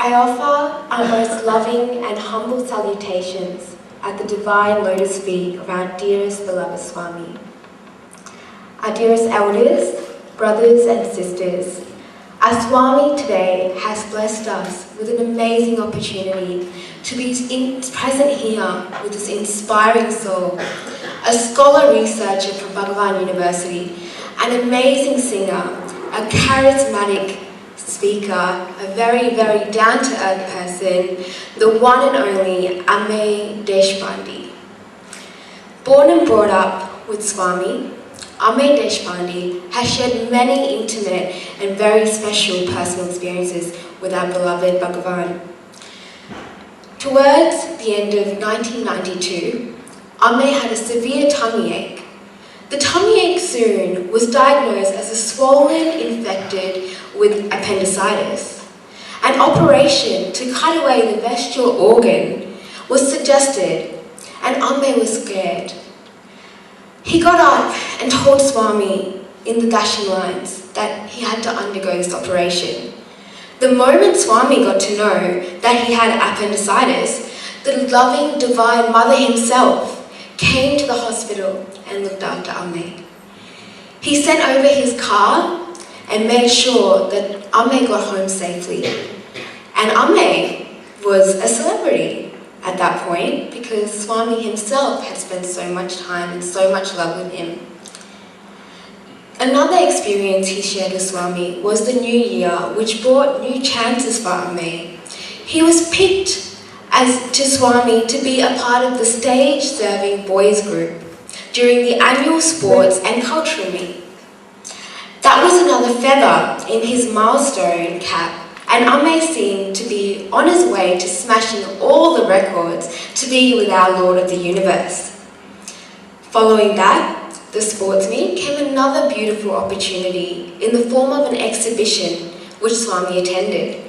I offer our most loving and humble salutations at the divine lotus feet of our dearest beloved Swami. Our dearest elders, brothers and sisters, our Swami today has blessed us with an amazing opportunity to be present here with this inspiring soul, a scholar researcher from Bhagavan University, an amazing singer, a charismatic speaker, a very, very down-to-earth person, the one and only Amey Deshpande. Born and brought up with Swami, Amey Deshpande has shared many intimate and very special personal experiences with our beloved Bhagavan. Towards the end of 1992, Amey had a severe tummy ache. The tummy ache soon was diagnosed as a swollen, infected with appendicitis. An operation to cut away the bestial organ was suggested, and Amey was scared. He got up and told Swami in the dashing lines that he had to undergo this operation. The moment Swami got to know that he had appendicitis, the loving Divine Mother himself came to the hospital and looked after Amey. He sent over his car and made sure that Amey got home safely. And Amey was a celebrity at that point because Swami himself had spent so much time and so much love with him. Another experience he shared with Swami was the New Year, which brought new chances for Amey. He was picked to Swami to be a part of the stage-serving boys group during the annual sports and cultural meet. That was another feather in his milestone cap, and Amey seemed to be on his way to smashing all the records to be with our Lord of the Universe. Following that, the sports meet came another beautiful opportunity in the form of an exhibition which Swami attended.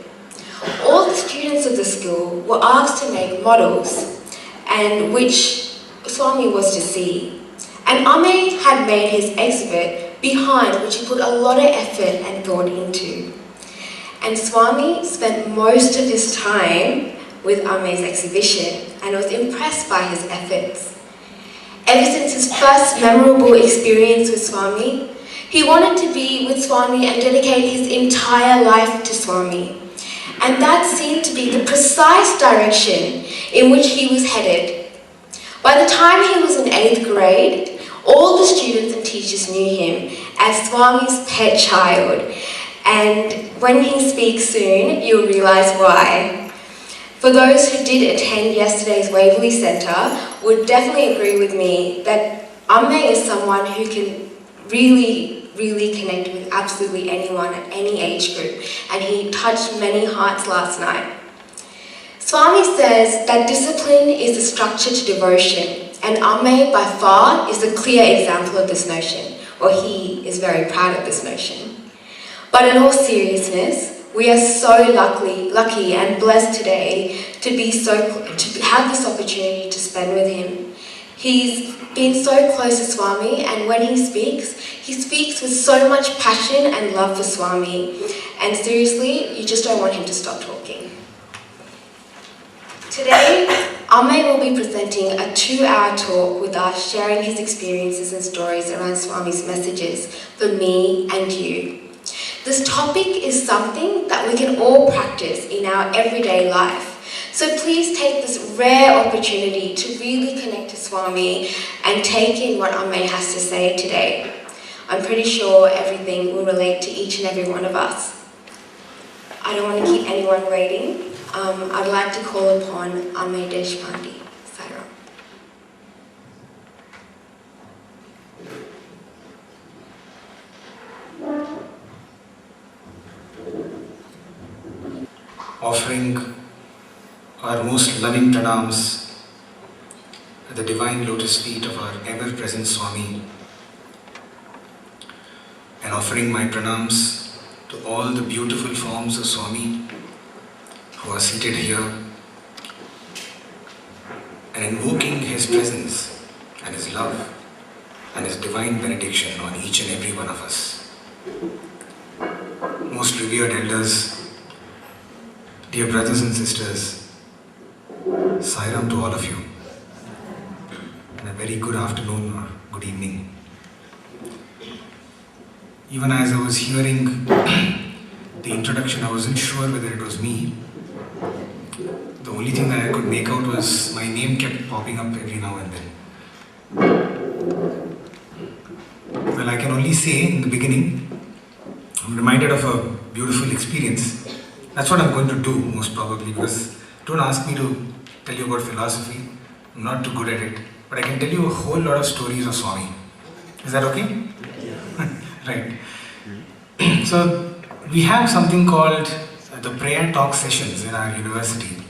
All the students of the school were asked to make models, and which Swami was to see. And Amey had made his exhibit behind which he put a lot of effort and thought into. And Swami spent most of his time with Amey's exhibition and was impressed by his efforts. Ever since his first memorable experience with Swami, he wanted to be with Swami and dedicate his entire life to Swami. And that seemed to be the precise direction in which he was headed. By the time he was in 8th grade, all the students and teachers knew him as Swami's pet child. And when he speaks soon, you'll realise why. For those who did attend yesterday's Waverley Centre would definitely agree with me that Amey is someone who can really connect with absolutely anyone at any age group, and he touched many hearts last night. Swami says that discipline is the structure to devotion, and Amey by far is a clear example of this notion, or he is very proud of this notion. But in all seriousness, we are so lucky and blessed today to have this opportunity to spend with him. He's been so close to Swami, and when he speaks with so much passion and love for Swami. And seriously, you just don't want him to stop talking. Today, Amey will be presenting a 2-hour talk with us, sharing his experiences and stories around Swami's messages for me and you. This topic is something that we can all practice in our everyday life. So please take this rare opportunity to really connect to Swami and take in what Amey has to say today. I'm pretty sure everything will relate to each and every one of us. I don't want to keep anyone waiting. I'd like to call upon Amey Deshpande. Sairam. Offering our most loving pranams at the divine lotus feet of our ever-present Swami, and offering my pranams to all the beautiful forms of Swami who are seated here, and invoking his presence and his love and his divine benediction on each and every one of us. Most revered elders, Dear brothers and sisters, Sai Ram to all of you, and a very good afternoon or good evening. Even as I was hearing the introduction, I wasn't sure whether it was me. The only thing that I could make out was my name kept popping up every now and then. Well, I can only say in the beginning, I'm reminded of a beautiful experience. That's what I'm going to do most probably, because don't ask me to tell you about philosophy. I'm not too good at it. But I can tell you a whole lot of stories of Swami. Is that okay? Right. So we have something called the prayer talk sessions in our university.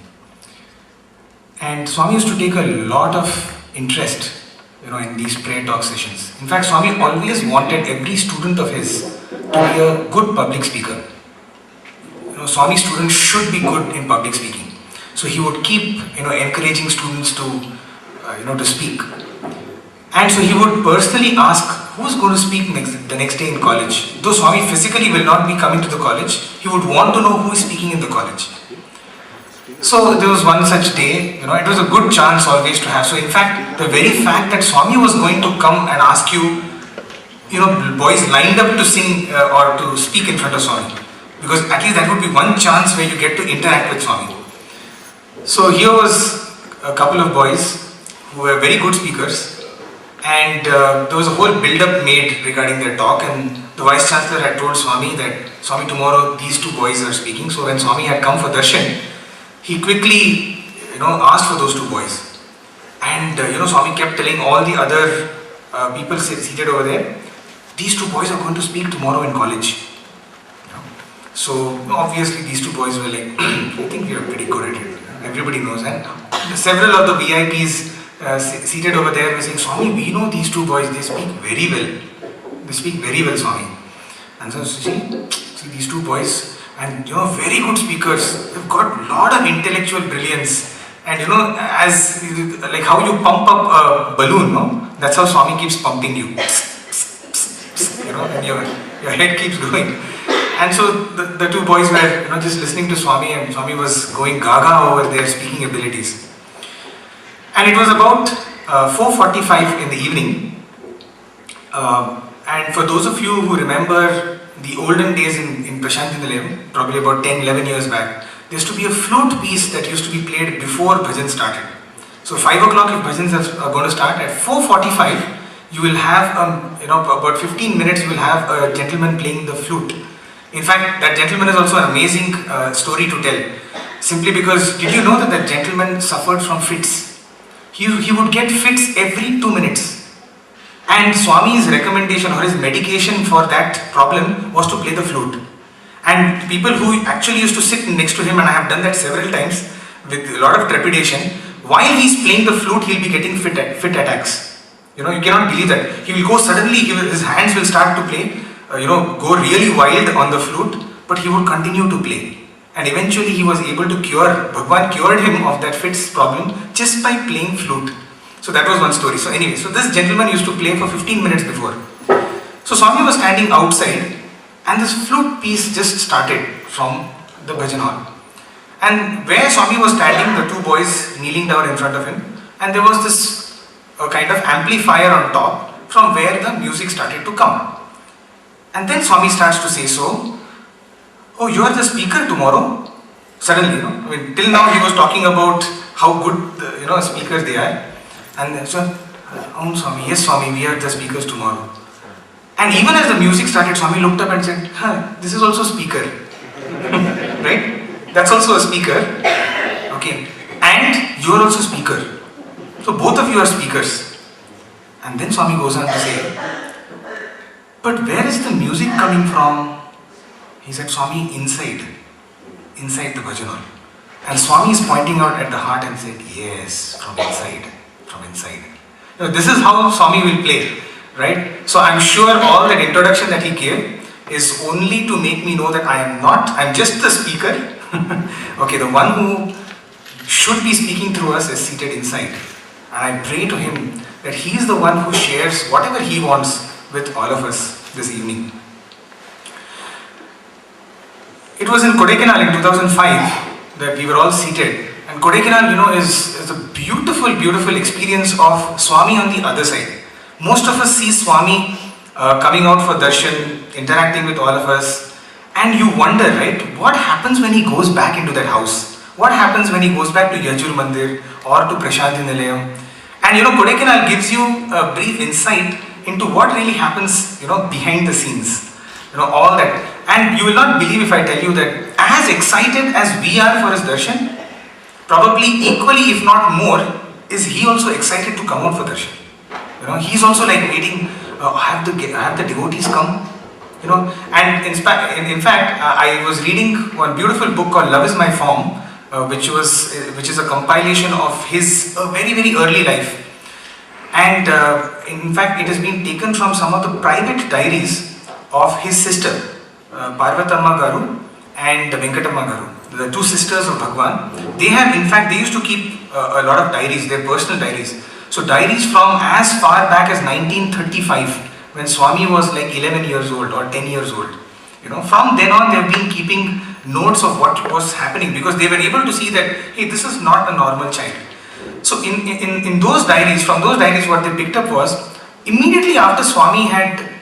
And Swami used to take a lot of interest, in these prayer talk sessions. In fact, Swami always wanted every student of his to be a good public speaker. Swami students should be good in public speaking. So he would keep, encouraging students to speak. And so he would personally ask, who's going to speak the next day in college? Though Swami physically will not be coming to the college, he would want to know who is speaking in the college. So there was one such day, it was a good chance always to have. So in fact, the very fact that Swami was going to come and ask you, boys lined up to sing or to speak in front of Swami. Because at least that would be one chance where you get to interact with Swami. So here was a couple of boys who were very good speakers, and there was a whole build-up made regarding their talk, and the Vice Chancellor had told Swami that, Swami, tomorrow these two boys are speaking. So when Swami had come for darshan, he quickly, asked for those two boys. And, Swami kept telling all the other people seated over there, these two boys are going to speak tomorrow in college. So obviously these two boys were like, I think we are pretty good at it. Everybody knows. And several of the VIPs seated over there were saying, Swami, we know these two boys, they speak very well. They speak very well, Swami. And so see these two boys, and very good speakers. They've got a lot of intellectual brilliance. And as like how you pump up a balloon, that's how Swami keeps pumping you. And your head keeps going. And so the two boys were just listening to Swami, and Swami was going gaga over their speaking abilities. And it was about 4:45 in the evening. And for those of you who remember the olden days in Prashanthi Nilayam, probably about 10-11 years back, there used to be a flute piece that used to be played before bhajan started. So 5 o'clock if bhajans are going to start, at 4:45 you will have about 15 minutes you will have a gentleman playing the flute. In fact, that gentleman is also an amazing story to tell. Simply because, did you know that that gentleman suffered from fits? He would get fits every 2 minutes. And Swami's recommendation or his medication for that problem was to play the flute. And people who actually used to sit next to him, and I have done that several times with a lot of trepidation, while he's playing the flute, he'll be getting fit attacks. You cannot believe that. He will go suddenly, his hands will start to play, go really wild on the flute, but he would continue to play. And eventually he was able to Bhagwan cured him of that fits problem just by playing flute. So that was one story. So anyway, so this gentleman used to play for 15 minutes before. So Swami was standing outside, and this flute piece just started from the bhajan hall. And where Swami was standing, the two boys kneeling down in front of him, and there was this kind of amplifier on top from where the music started to come. And then Swami starts to say, so, oh, you are the speaker tomorrow? Suddenly, till now he was talking about how good, speakers they are. And so, oh, Swami, yes, Swami, we are the speakers tomorrow. And even as the music started, Swami looked up and said, this is also speaker. Right? That's also a speaker. Okay. And you are also speaker. So both of you are speakers. And then Swami goes on to say, but where is the music coming from? He said, Swami, inside the bhajan hall. And Swami is pointing out at the heart and said, yes, from inside. This is how Swami will play, right? So I'm sure all that introduction that he gave is only to make me know that I'm just the speaker. Okay, the one who should be speaking through us is seated inside. And I pray to him that he is the one who shares whatever he wants with all of us this evening. It was in Kodaikanal in 2005 that we were all seated. And Kodaikanal, is a beautiful, beautiful experience of Swami on the other side. Most of us see Swami coming out for darshan, interacting with all of us, and you wonder, right, what happens when he goes back into that house? What happens when he goes back to Yajur Mandir or to Prashanthi Nilayam? And Kodaikanal gives you a brief insight into what really happens, behind the scenes. All that. And you will not believe if I tell you that as excited as we are for his darshan, probably equally, if not more, is he also excited to come out for darshan. He's also like waiting, have the devotees come? And in fact, I was reading one beautiful book called Love Is My Form, which is a compilation of his very, very early life. And in fact, it has been taken from some of the private diaries of his sister, Parvatamma Garu and Venkatamma Garu, the two sisters of Bhagwan. They used to keep a lot of diaries, their personal diaries. So diaries from as far back as 1935, when Swami was like 11 years old or 10 years old. From then on they have been keeping notes of what was happening, because they were able to see that, hey, this is not a normal child. So in those diaries, from those diaries, what they picked up was, immediately after Swami had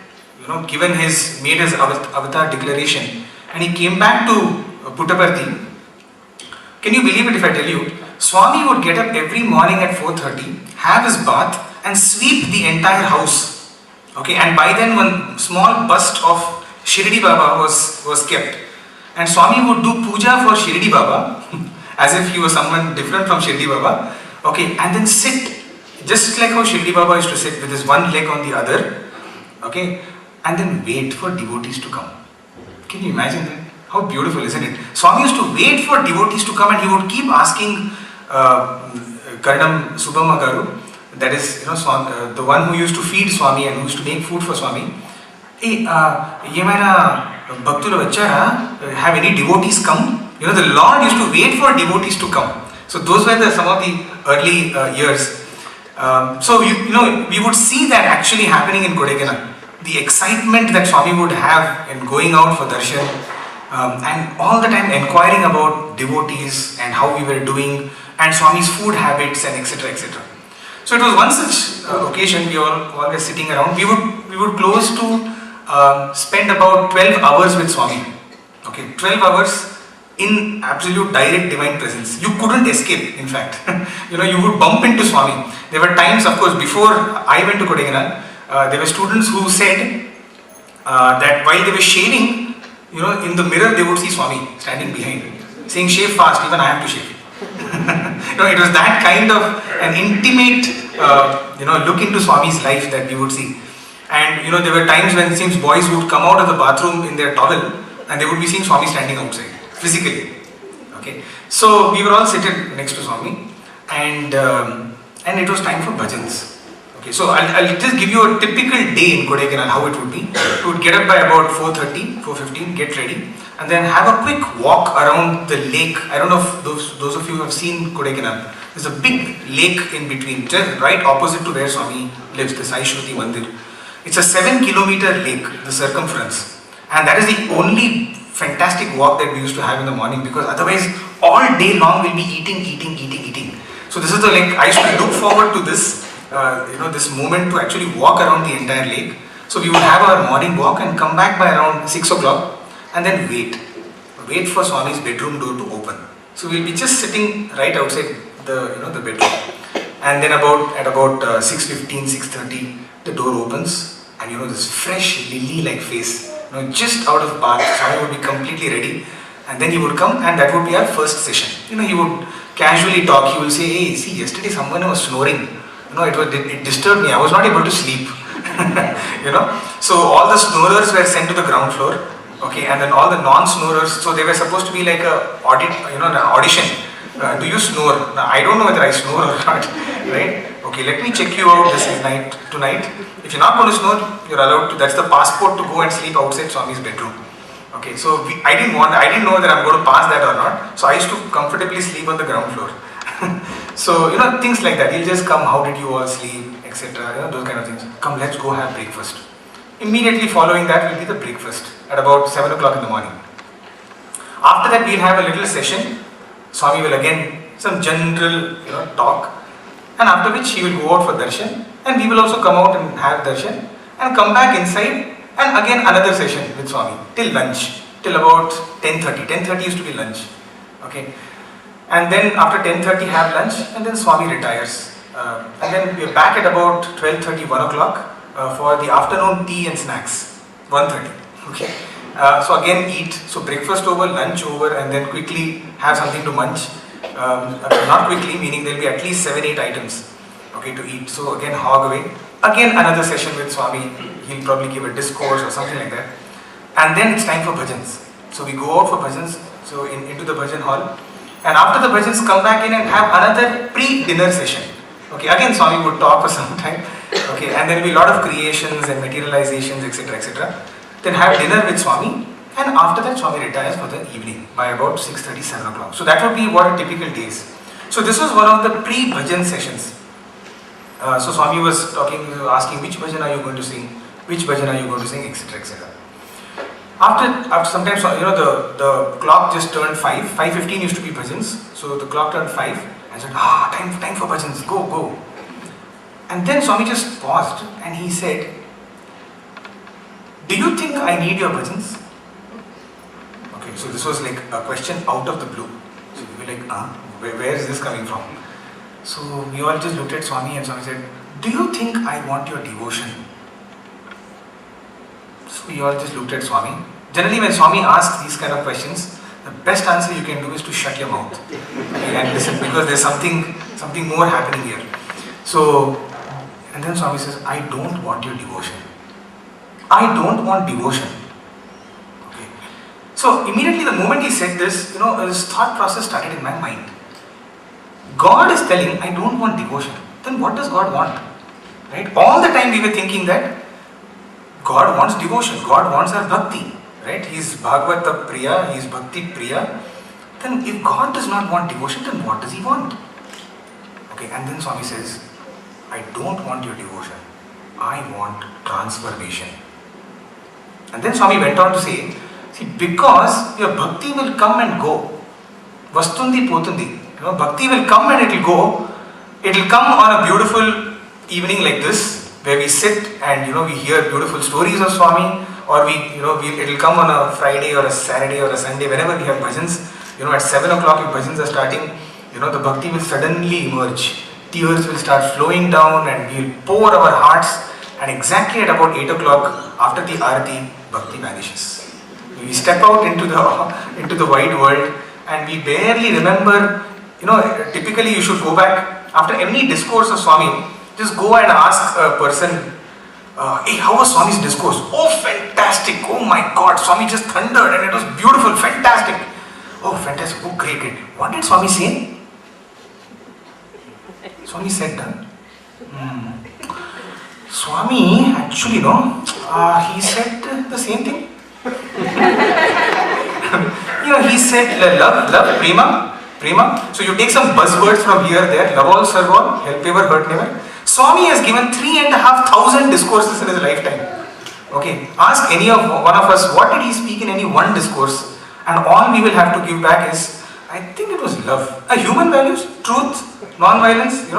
made his avatar declaration, and he came back to Puttaparthi. Can you believe it if I tell you, Swami would get up every morning at 4:30, have his bath and sweep the entire house. Okay, and by then one small bust of Shirdi Baba was kept, and Swami would do puja for Shirdi Baba as if he was someone different from Shirdi Baba. Okay, and then sit just like how Shirdi Baba used to sit with his one leg on the other. Okay, and then wait for devotees to come. Can you imagine that? How beautiful, isn't it? Swami used to wait for devotees to come, and he would keep asking Karanam Subhamma Garu, that is, the one who used to feed Swami and who used to make food for Swami. Hey, Bhaktula Vachara, have any devotees come? The Lord used to wait for devotees to come. So those were some of the early years. So we would see that actually happening in Kodaikanal. The excitement that Swami would have in going out for darshan, and all the time inquiring about devotees and how we were doing, and Swami's food habits, and etc. etc. So it was one such occasion. We all were sitting around. We would close to spend about 12 hours with Swami. Okay, 12 hours in absolute direct divine presence. You couldn't escape, in fact. You would bump into Swami. There were times, of course, before I went to Kodaikanal, there were students who said that while they were shaving, in the mirror they would see Swami standing behind, saying, shave fast, even I have to shave. It was that kind of an intimate, look into Swami's life that we would see. And, there were times when it seems boys would come out of the bathroom in their towel, and they would be seeing Swami standing outside, physically. Okay, so we were all seated next to Swami, and it was time for bhajans. Okay, so I'll just give you a typical day in Kodaikanal, how it would be. We would get up by about 4:30, 4:15, get ready, and then have a quick walk around the lake. I don't know if those of you who have seen Kodaikanal. There's a big lake in between, just right opposite to where Swami lives, the SAI Satsang Mandir. It's a 7-kilometer lake, the circumference, and that is the only fantastic walk that we used to have in the morning, because otherwise all day long we'll be eating. So this is I used to look forward to this. This moment to actually walk around the entire lake. So we would have our morning walk and come back by around 6 o'clock, and then wait for Swami's bedroom door to open. So we'll be just sitting right outside the bedroom, and then at about 6:15, 6:30, the door opens, and this fresh lily-like face, just out of bath. Swami would be completely ready, and then he would come, and that would be our first session. He would casually talk. He will say, hey, see, yesterday someone was snoring. It disturbed me. I was not able to sleep. So all the snorers were sent to the ground floor. Okay, and then all the non-snorers. So they were supposed to be like an audition. Do you snore? Now, I don't know whether I snore or not. Right? Okay, let me check you out this night tonight. If you're not going to snore, you're allowed to. That's the passport to go and sleep outside Swami's bedroom. Okay, so I didn't know whether I'm going to pass that or not. So I used to comfortably sleep on the ground floor. So, things like that. He'll just come, how did you all sleep, etc. Those kind of things. Come, let's go have breakfast. Immediately following that will be the breakfast at about 7 o'clock in the morning. After that, we'll have a little session. Swami will again some general talk, and after which he will go out for darshan, and we will also come out and have darshan and come back inside, and again another session with Swami till lunch, till about 10:30. 10:30 used to be lunch. Okay, and then after 10:30 have lunch, and then Swami retires. And then we are back at about 12:30, 1 o'clock for the afternoon tea and snacks. 1:30. Okay. So again eat. So breakfast over, lunch over, and then quickly have something to munch. Not quickly, meaning there will be at least 7-8 items. Okay, to eat. So again hog away. Again another session with Swami. He'll probably give a discourse or something like that. And then it's time for bhajans. So we go out for bhajans. So into the bhajan hall. And after the bhajans, come back in and have another pre-dinner session. Okay, again Swami would talk for some time. Okay, and there will be a lot of creations and materializations, etc., etc. Then have dinner with Swami, and after that Swami retires for the evening by about 6:30, 7 o'clock. So that would be what a typical day is. So this was one of the pre-bhajan sessions. So Swami was talking, asking which bhajan are you going to sing, which bhajan are you going to sing, etc., etc. After sometimes the clock just turned 5. 5:15 used to be bhajans. So the clock turned 5 and said, time for bhajans, go. And then Swami just paused and he said, do you think I need your bhajans? Okay, so this was like a question out of the blue. So we were like, where is this coming from? So we all just looked at Swami and Swami said, do you think I want your devotion? So we all just looked at Swami. Generally when Swami asks these kind of questions, the best answer you can do is to shut your mouth and listen, because there's something more happening here. So, and then Swami says, I don't want your devotion. I don't want devotion. Okay. So immediately the moment he said this, his thought process started in my mind. God is telling, I don't want devotion. Then what does God want? Right? All the time we were thinking that God wants devotion. God wants our bhakti. Right? He is Bhagavata Priya, he is Bhakti Priya. Then if God does not want devotion, then what does he want? Okay, and then Swami says, I don't want your devotion. I want transformation. And then Swami went on to say, see, because your bhakti will come and go. Vastundi potundi. Bhakti will come and it will go. It will come on a beautiful evening like this, where we sit and we hear beautiful stories of Swami, or it will come on a Friday or a Saturday or a Sunday, whenever we have bhajans. At 7 o'clock if bhajans are starting, the bhakti will suddenly emerge. Tears will start flowing down and we will pour our hearts, and exactly at about 8 o'clock after the arati, bhakti vanishes. We step out into the wide world and we barely remember. Typically you should go back after any discourse of Swami. Just go and ask a person, hey, how was Swami's discourse? Oh, fantastic. Oh my God, Swami just thundered and it was beautiful, fantastic. Oh, fantastic. Oh, great. What did Swami say? Swami said, Swami, actually, he said the same thing. He said love, prema. So you take some buzzwords from here, there, love all, serve all, help ever, hurt never. Swami has given 3,500 discourses in his lifetime. Okay, ask any of one of us, what did he speak in any one discourse? And all we will have to give back is, I think it was love. Human values, truth, non-violence,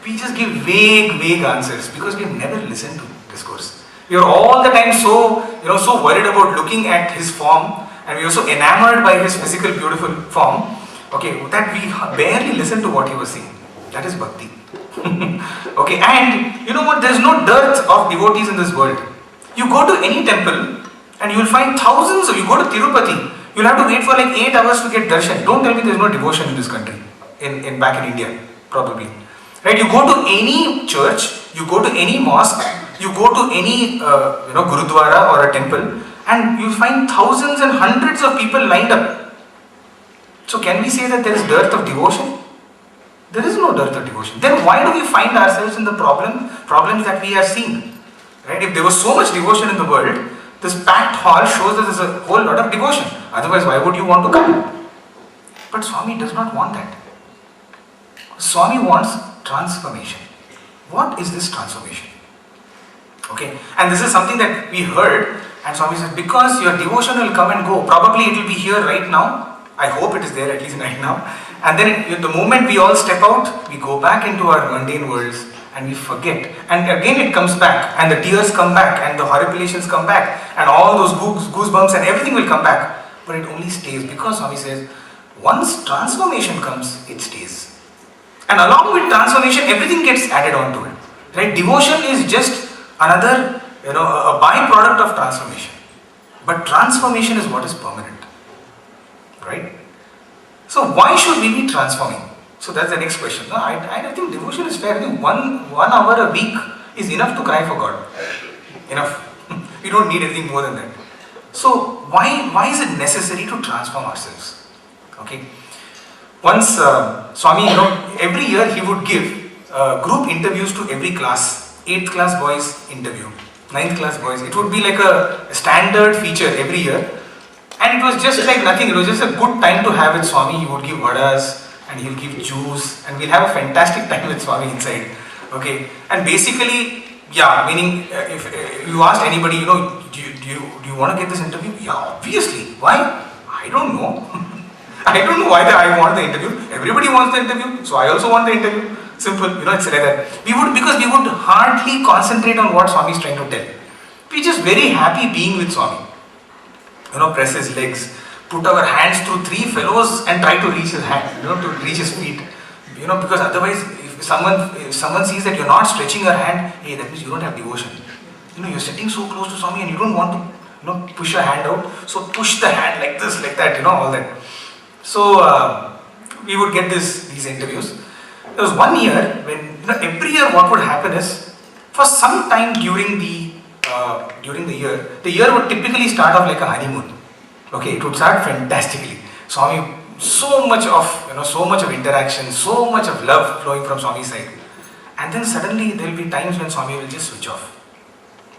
we just give vague answers because we've never listened to discourse. We are all the time so worried about looking at his form, and we are so enamored by his physical beautiful form, okay, that we barely listen to what he was saying. That is bhakti. Okay, and you know what? There is no dearth of devotees in this world. You go to any temple and you will find thousands. You go to Tirupati, you will have to wait for like 8 hours to get darshan. Don't tell me there is no devotion in this country, back in India, probably. Right? You go to any church, you go to any mosque, you go to any gurudwara or a temple, and you find thousands and hundreds of people lined up. So can we say that there is dearth of devotion? There is no dearth of devotion. Then why do we find ourselves in the problems that we are seeing? Right? If there was so much devotion in the world, this packed hall shows that there is a whole lot of devotion. Otherwise, why would you want to come? But Swami does not want that. Swami wants transformation. What is this transformation? Okay, and this is something that we heard, and Swami said, because your devotion will come and go, probably it will be here right now, I hope it is there at least right now. And then the moment we all step out, we go back into our mundane worlds and we forget. And again it comes back, and the tears come back, and the horripilations come back, and all those goosebumps and everything will come back. But it only stays because Swami says, once transformation comes, it stays. And along with transformation, everything gets added on to it. Right? Devotion is just another, a byproduct of transformation. But transformation is what is permanent. Right? So why should we be transforming? So that's the next question. No, I think devotion is fair. I think one hour a week is enough to cry for God. Enough. We don't need anything more than that. So why is it necessary to transform ourselves? Okay. Once Swami, every year he would give group interviews to every class. 8th class boys interview, 9th class boys. It would be like a standard feature every year. And it was just like nothing. It was just a good time to have with Swami. He would give vadas and he'll give juice, and we'll have a fantastic time with Swami inside. Okay. And basically, yeah, meaning if you asked anybody, do you want to get this interview? Yeah, obviously. Why? I don't know. I don't know why I want the interview. Everybody wants the interview, so I also want the interview. Simple, it's like that. Because we would hardly concentrate on what Swami is trying to tell. We're just very happy being with Swami. Press his legs, put our hands through 3 fellows and try to reach his hand, to reach his feet. Because otherwise, if someone sees that you're not stretching your hand, hey, that means you don't have devotion. You're sitting so close to Swami and you don't want to, push your hand out. So push the hand like this, like that, all that. So we would get these interviews. There was one year when, every year what would happen is, for some time during the year would typically start off like a honeymoon. Okay, it would start fantastically. Swami, so much of interaction, so much of love flowing from Swami's side. And then suddenly there will be times when Swami will just switch off.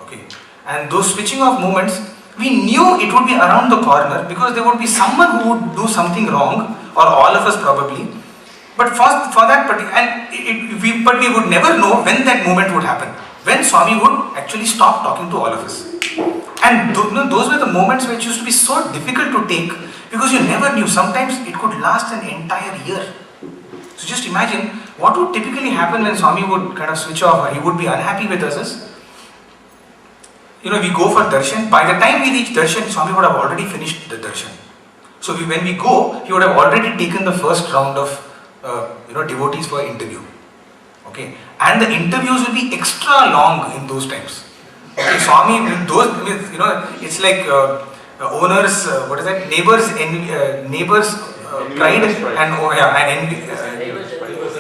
Okay, and those switching off moments, we knew it would be around the corner because there would be someone who would do something wrong, or all of us probably. But for that particular, but we would never know when that moment would happen. When Swami would actually stop talking to all of us. And those were the moments which used to be so difficult to take because you never knew. Sometimes it could last an entire year. So just imagine what would typically happen when Swami would kind of switch off or he would be unhappy with us. We go for darshan. By the time we reach darshan, Swami would have already finished the darshan. So when we go, he would have already taken the first round of devotees for interview. Okay, and the interviews will be extra long in those times. Okay, Swami, it's like owners, neighbors pride and envy.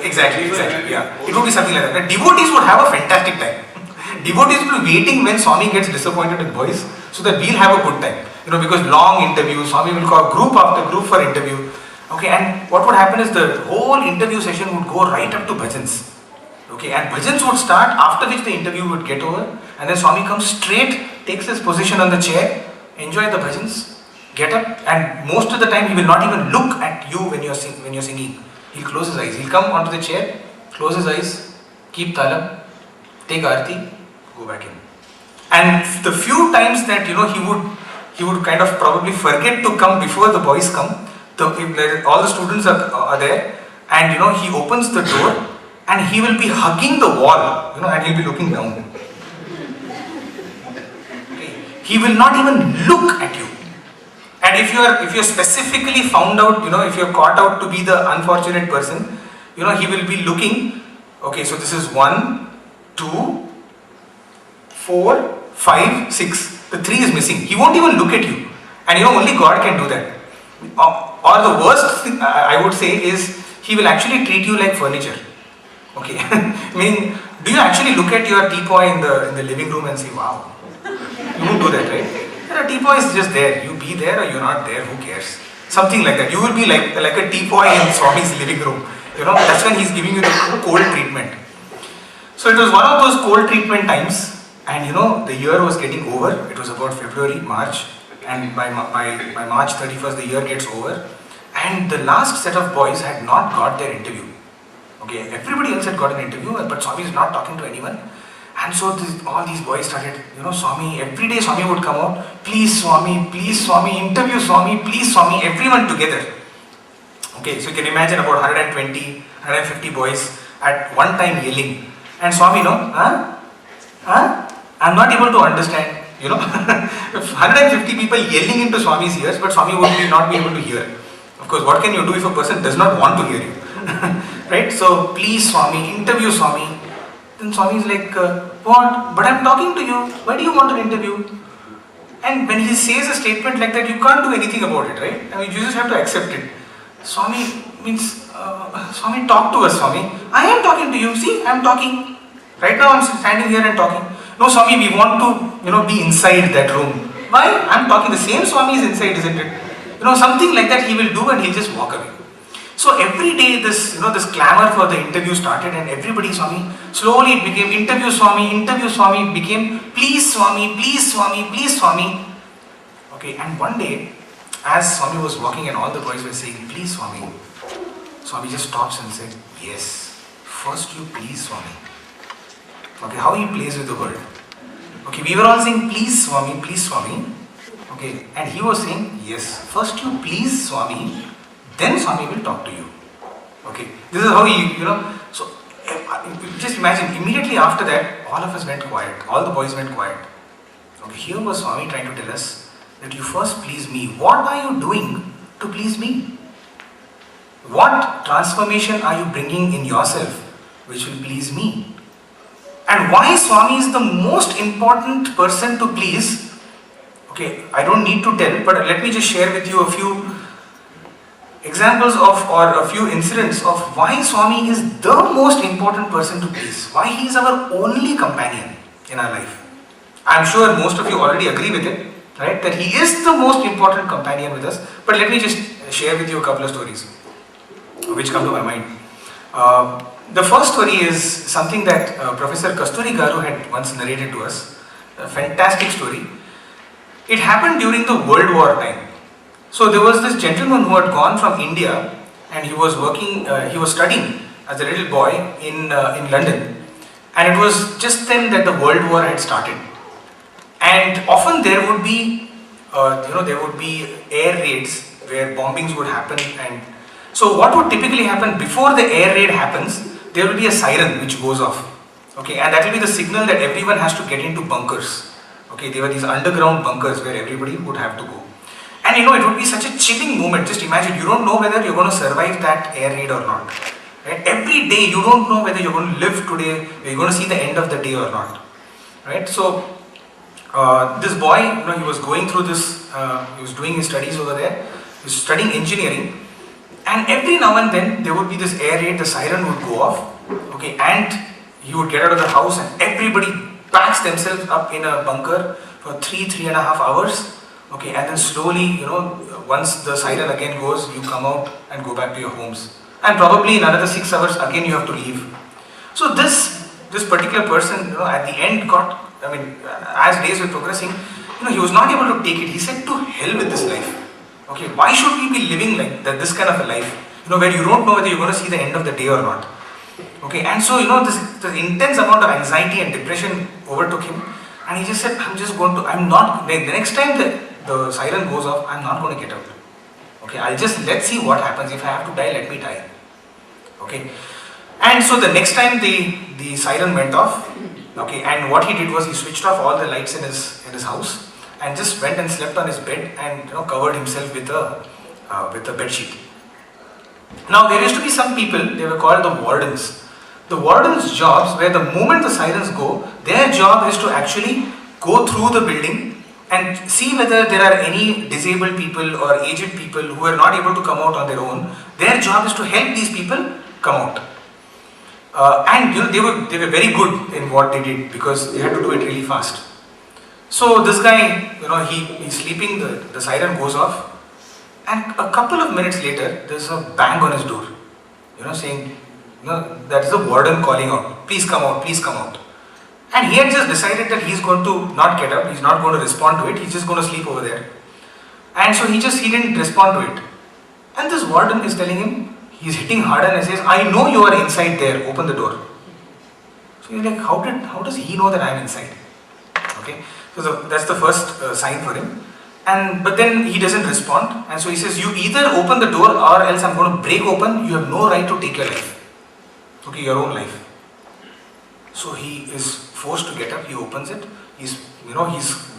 Exactly, yeah. It would be something like that. The devotees would have a fantastic time. Devotees will be waiting when Swami gets disappointed in boys, so that we'll have a good time. Because long interviews, Swami will call group after group for interview. Okay, and what would happen is the whole interview session would go right up to bhajans. Okay, and bhajans would start, after which the interview would get over, and then Swami comes straight, takes his position on the chair, enjoy the bhajans, get up, and most of the time he will not even look at you when you're singing. He'll close his eyes. He'll come onto the chair, close his eyes, keep talam, take arati, go back in. And the few times that he would kind of probably forget to come before the boys come. All the students are there, and he opens the door and he will be hugging the wall, and he'll be looking down. Okay. He will not even look at you. And if you're specifically found out, if you're caught out to be the unfortunate person, he will be looking. Okay, so this is 1, 2, 4, 5, 6. The 3 is missing. He won't even look at you. And only God can do that. Or the worst thing I would say is he will actually treat you like furniture. Okay, meaning, do you actually look at your teapot in the living room and say, wow? You won't do that, right? The teapot is just there. You be there or you're not there, who cares? Something like that. You will be like a teapot in Swami's living room. That's when he's giving you the cold treatment. So it was one of those cold treatment times, and the year was getting over. It was about February, March, and by March 31st the year gets over, and the last set of boys had not got their interview. Okay, everybody else had got an interview, but Swami is not talking to anyone. And so all these boys started, Swami, every day Swami would come out, please Swami, interview Swami, please Swami, everyone together. Okay, so you can imagine about 120, 150 boys at one time yelling. And Swami, no, I'm not able to understand, if 150 people yelling into Swami's ears, but Swami would not be able to hear. Of course, what can you do if a person does not want to hear you? Right? So, please Swami, interview Swami. Then Swami is like, what? But I'm talking to you. Why do you want an interview? And when he says a statement like that, you can't do anything about it, right? I mean, you just have to accept it. Swami means, Swami, talk to us, Swami. I am talking to you. See, I am talking. Right now, I'm standing here and talking. No, Swami, we want to, be inside that room. Why? I'm talking. The same Swami is inside, isn't it? Something like that he will do, and he'll just walk away. So every day this clamor for the interview started, and everybody, Swami, slowly it became interview Swami, it became please Swami, please Swami, please Swami. Okay, and one day, as Swami was walking and all the boys were saying, please Swami, Swami just stops and said, yes, first you please Swami. Okay, how he plays with the word. Okay, we were all saying please Swami, okay, and he was saying, yes, first you please Swami, then Swami will talk to you. Okay, this is how he, so just imagine, immediately after that, all of us went quiet, all the boys went quiet. Okay, here was Swami trying to tell us that you first please me. What are you doing to please me? What transformation are you bringing in yourself which will please me? And why Swami is the most important person to please? Okay, I don't need to tell, but let me just share with you a few examples of, or a few incidents of why Swami is the most important person to please. Why he is our only companion in our life. I'm sure most of you already agree with it, right? That he is the most important companion with us. But let me just share with you a couple of stories which come to my mind. The first story is something that Professor Kasturi Garu had once narrated to us. A fantastic story. It happened during the World War time. So there was this gentleman who had gone from India, and he was studying as a little boy in London. And it was just then that the World War had started. And often there would be, air raids where bombings would happen. And so what would typically happen before the air raid happens, there will be a siren which goes off. Okay, and that will be the signal that everyone has to get into bunkers. Okay, there were these underground bunkers where everybody would have to go. And it would be such a chilling moment. Just imagine, you don't know whether you're going to survive that air raid or not. Right? Every day you don't know whether you're going to live today, you're going to see the end of the day or not. Right? So this boy, he was going through this, he was doing his studies over there, he was studying engineering, and every now and then there would be this air raid, the siren would go off, okay, and he would get out of the house and everybody packs themselves up in a bunker for 3.5 hours, okay, and then slowly, once the siren again goes, you come out and go back to your homes. And probably in another 6 hours again you have to leave. So this particular person, at the end as days were progressing, he was not able to take it. He said, to hell with this life. Okay, why should we be living like that, this kind of a life, where you don't know whether you're going to see the end of the day or not. Okay, and so, this intense amount of anxiety and depression overtook him, and he just said, the next time the siren goes off, I'm not going to get out. Okay, let's see what happens. If I have to die, let me die. Okay, and so the next time the siren went off, okay, and what he did was he switched off all the lights in his house and just went and slept on his bed and covered himself with a bed sheet. Now there used to be some people, they were called the wardens. The wardens' jobs, where the moment the sirens go, their job is to actually go through the building and see whether there are any disabled people or aged people who are not able to come out on their own. Their job is to help these people come out. And they were very good in what they did because they had to do it really fast. So this guy, he's sleeping, the siren goes off, and a couple of minutes later, there's a bang on his door, saying, that is the warden calling out, please come out, please come out. And he had just decided that he's going to not get up, he's not going to respond to it, he's just going to sleep over there. And so he didn't respond to it. And this warden is telling him, he's hitting harder and says, I know you are inside there, open the door. So you're like, how does he know that I'm inside? Okay, so that's the first sign for him. But then he doesn't respond, and so he says, you either open the door or else I'm going to break open. You have no right to take your life. Okay, your own life. So he is forced to get up. He opens it. He's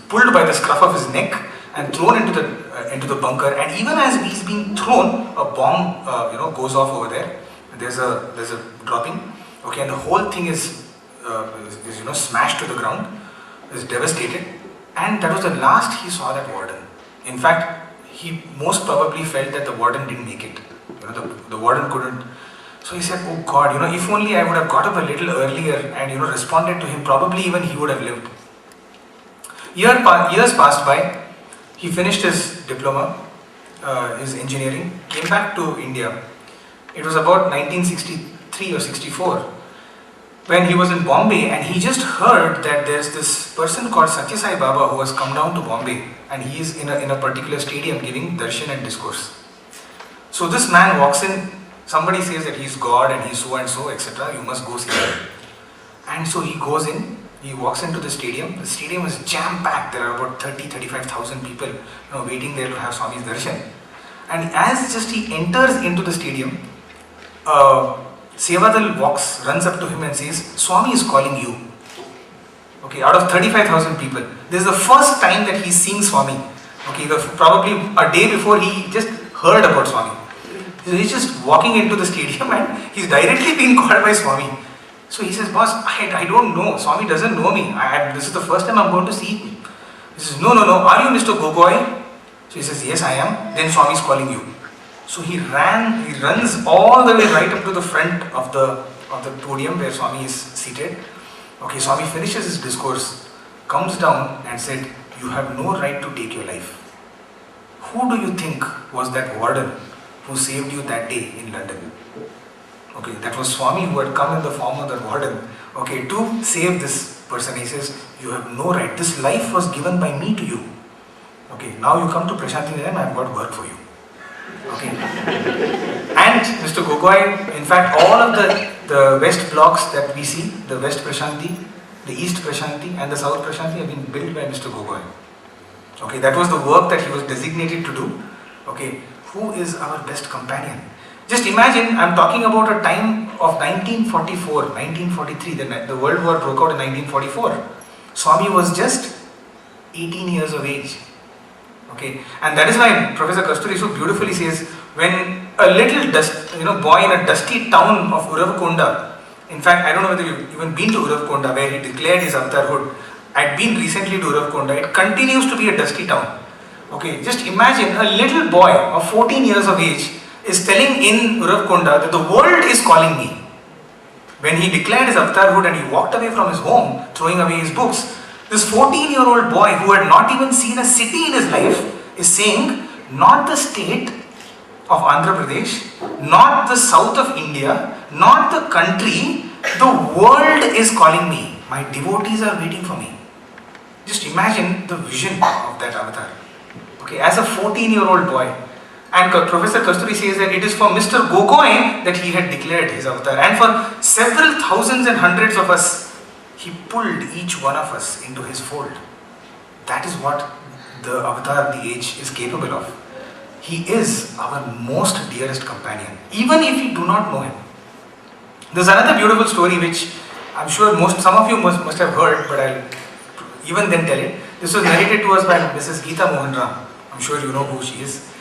pulled by the scruff of his neck and thrown into the bunker. And even as he's being thrown, a bomb goes off over there. There's a dropping. Okay, and the whole thing is smashed to the ground. Is devastated. And that was the last he saw that warden. In fact, he most probably felt that the warden didn't make it. The warden couldn't. So he said, oh God, if only I would have got up a little earlier and responded to him, probably even he would have lived. Years passed by. He finished his diploma, his engineering, came back to India. It was about 1963 or 64. When he was in Bombay, and he just heard that there's this person called Sai Baba who has come down to Bombay, and he is in a particular stadium giving darshan and discourse. So this man walks in, somebody says that he's God and he's so and so, etc. You must go see him. And so he goes in, he walks into the stadium. The stadium is jam-packed. There are about 30,000-35,000 people waiting there to have Swami's darshan. And as just he enters into the stadium, Sevadal runs up to him and says, Swami is calling you. Okay, out of 35,000 people. This is the first time that he's seeing Swami. Okay, probably a day before he just heard about Swami. So he's just walking into the stadium and he's directly being called by Swami. So he says, boss, I don't know. Swami doesn't know me. This is the first time I'm going to see him. He says, no. Are you Mr. Gogoi? So he says, yes, I am. Then Swami is calling you. So he runs all the way right up to the front of the podium where Swami is seated. Okay, Swami finishes his discourse, comes down and said, you have no right to take your life. Who do you think was that warden who saved you that day in London? Okay, that was Swami who had come in the form of the warden, okay, to save this person. He says, you have no right. This life was given by me to you. Okay, now you come to Prashanti Nilayam, I have got work for you. Okay. And Mr. Gogoi, in fact, all of the west blocks that we see, the West Prashanti, the East Prashanti and the South Prashanti have been built by Mr. Gogoi. Okay, that was the work that he was designated to do. Okay, who is our best companion? Just imagine, I'm talking about a time of 1944, 1943, the World War broke out in 1944. Swami was just 18 years of age. Okay, and that is why Professor Kasturi so beautifully says, when a little boy in a dusty town of Uravkonda, in fact, I don't know whether you've even been to Uravkonda, where he declared his avatarhood. I'd been recently to Uravkonda. It continues to be a dusty town. Okay, just imagine a little boy of 14 years of age is telling in Uravkonda that the world is calling me. When he declared his avatarhood and he walked away from his home, throwing away his books, this 14-year-old boy who had not even seen a city in his life is saying, not the state of Andhra Pradesh, not the south of India, not the country, the world is calling me. My devotees are waiting for me. Just imagine the vision of that avatar. Okay, as a 14-year-old boy. And Professor Kasturi says that it is for Mr. Gogoi that he had declared his avatar. And for several thousands and hundreds of us, he pulled each one of us into his fold. That is what the avatar of the age is capable of. He is our most dearest companion, even if we do not know him. There's another beautiful story which I'm sure some of you must have heard, but I'll even then tell it. This was narrated to us by Mrs. Geeta Mohan Ram. I'm sure you know who she is.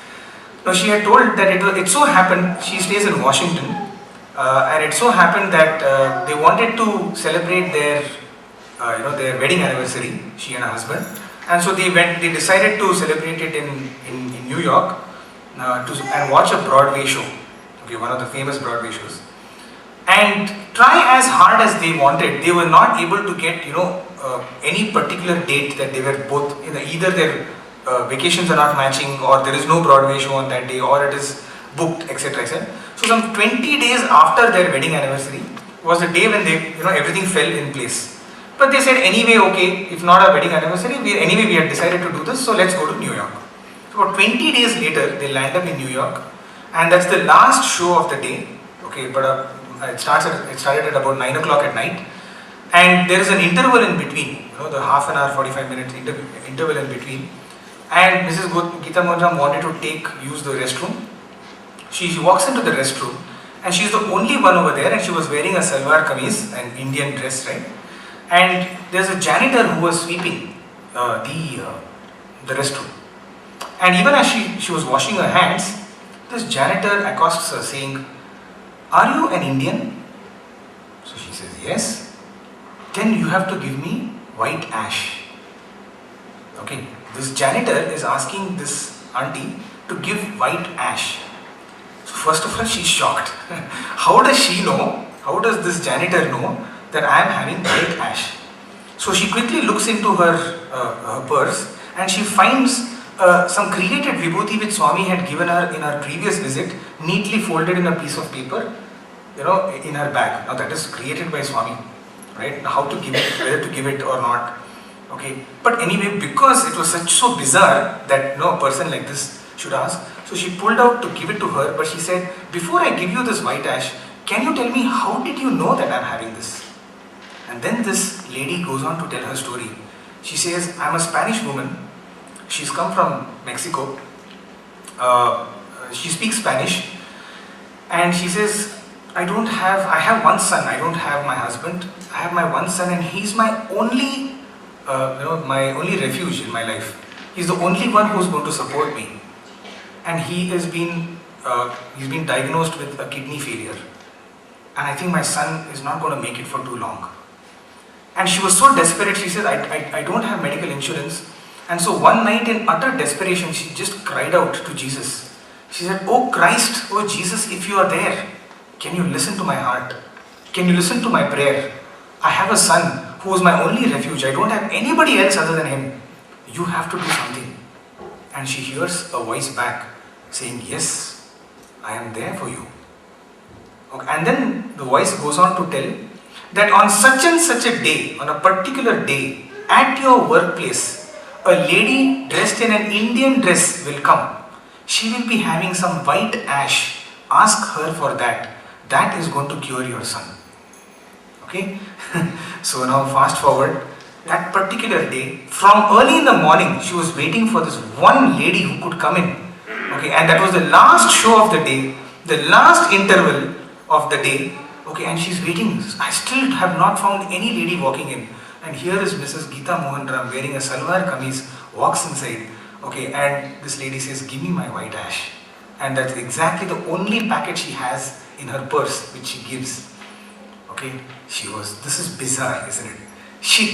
Now she had told that it so happened, she stays in Washington, and it so happened that they wanted to celebrate their wedding anniversary, she and her husband, and so they decided to celebrate it in New York and watch a Broadway show, okay, one of the famous Broadway shows. And try as hard as they wanted, they were not able to get any particular date that they were both either their vacations are not matching, or there is no Broadway show on that day, or it is booked, etc., etc. So some 20 days after their wedding anniversary was the day when everything fell in place. But they said anyway, okay, if not our wedding anniversary, we had decided to do this, so let's go to New York. So about 20 days later, they land up in New York, and that's the last show of the day. Okay, but it started at about 9 o'clock at night, and there is an interval in between, the half an hour, 45 minutes interval in between. and Mrs. Geeta Mohan Ram wanted to use the restroom. She walks into the restroom, and she's the only one over there, and she was wearing a salwar kameez, an Indian dress, right? And there's a janitor who was sweeping the restroom. And even as she was washing her hands, this janitor accosts her saying, "Are you an Indian?" So she says, "Yes." "Then you have to give me white ash." Okay, this janitor is asking this auntie to give white ash. So first of all, she's shocked. How does she know? How does this janitor know that I am having white ash? So she quickly looks into her purse, and she finds some created vibhuti which Swami had given her in her previous visit, neatly folded in a piece of paper, in her bag. Now that is created by Swami, right? How to give it, whether to give it or not. Okay, but anyway, because it was so bizarre that no person like this should ask, so she pulled out to give it to her, but she said, "Before I give you this white ash, can you tell me how did you know that I'm having this?" And then this lady goes on to tell her story. She says, "I'm a Spanish woman. She's come from Mexico. She speaks Spanish, and she says, I have one son. I don't have my husband. I have my one son, and he's my only refuge in my life. He's the only one who's going to support me. And he's been diagnosed with a kidney failure. And I think my son is not going to make it for too long." And she was so desperate. She said, I don't have medical insurance. And so one night in utter desperation, she just cried out to Jesus. She said, "Oh Christ, oh Jesus, if you are there, can you listen to my heart? Can you listen to my prayer? I have a son who is my only refuge. I don't have anybody else other than him. You have to do something." And she hears a voice back saying, "Yes, I am there for you." Okay. And then the voice goes on to tell that on such and such a day, on a particular day, at your workplace, a lady dressed in an Indian dress will come. She will be having some white ash. Ask her for that. That is going to cure your son. Okay? So now fast forward. That particular day, from early in the morning, she was waiting for this one lady who could come in. Okay, and that was the last show of the day, the last interval of the day. Okay, and she's waiting. I still have not found any lady walking in. And here is Mrs. Geeta Mohan Ram wearing a salwar kameez, walks inside. Okay, and this lady says, "Give me my white ash." And that's exactly the only packet she has in her purse, which she gives. Okay, this is bizarre, isn't it?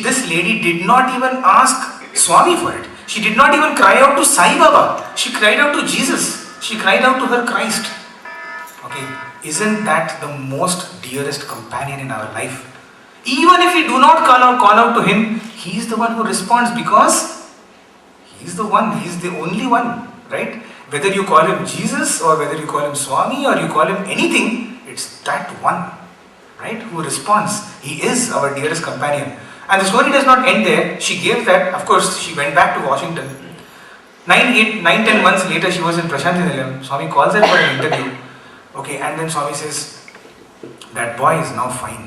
This lady did not even ask Swami for it. She did not even cry out to Sai Baba. She cried out to Jesus. She cried out to her Christ. Okay, isn't that the most dearest companion in our life? Even if we do not call out to him, he is the one who responds, because he is the one, he is the only one, right? Whether you call him Jesus or whether you call him Swami or you call him anything, it's that one, right, who responds. He is our dearest companion. And the story does not end there. She gave that, of course, she went back to Washington. 9-10 months later, she was in Prashanthi Nilayam. Swami calls her for an interview. Okay, and then Swami says, "That boy is now fine."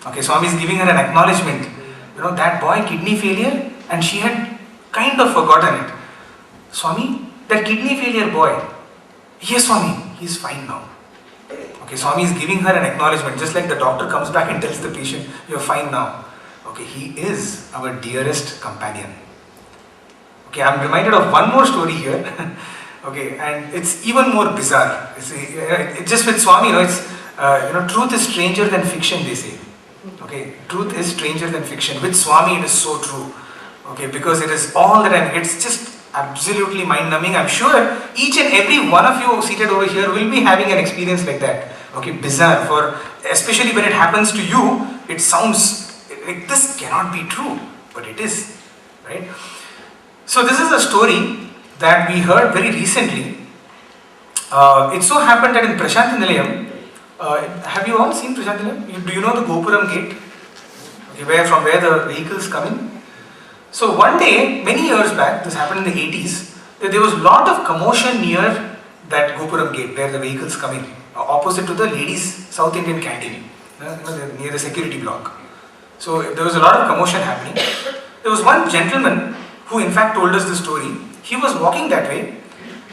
Okay, Swami is giving her an acknowledgement. That boy, kidney failure, and she had kind of forgotten it. "Swami, that kidney failure boy, yes Swami, he's fine now." Okay, Swami is giving her an acknowledgement, just like the doctor comes back and tells the patient, "You're fine now." Okay, he is our dearest companion. Okay, I'm reminded of one more story here. Okay, and it's even more bizarre. It's just with Swami, truth is stranger than fiction, they say. Okay, truth is stranger than fiction. With Swami, it is so true. Okay, because it is all that it's just absolutely mind-numbing. I'm sure each and every one of you seated over here will be having an experience like that. Okay, bizarre. Especially when it happens to you, it sounds like this cannot be true, but it is, right? So this is a story that we heard very recently. It so happened that in Prashanthi Nilayam, have you all seen Prashanthi Nilayam? Do you know the Gopuram gate? Okay, from where the vehicles come in? So one day, many years back, this happened in the 80s, there was a lot of commotion near that Gopuram gate where the vehicles come in, opposite to the ladies' South Indian canteen, near the security block. So there was a lot of commotion happening. There was one gentleman who in fact told us the story, he was walking that way,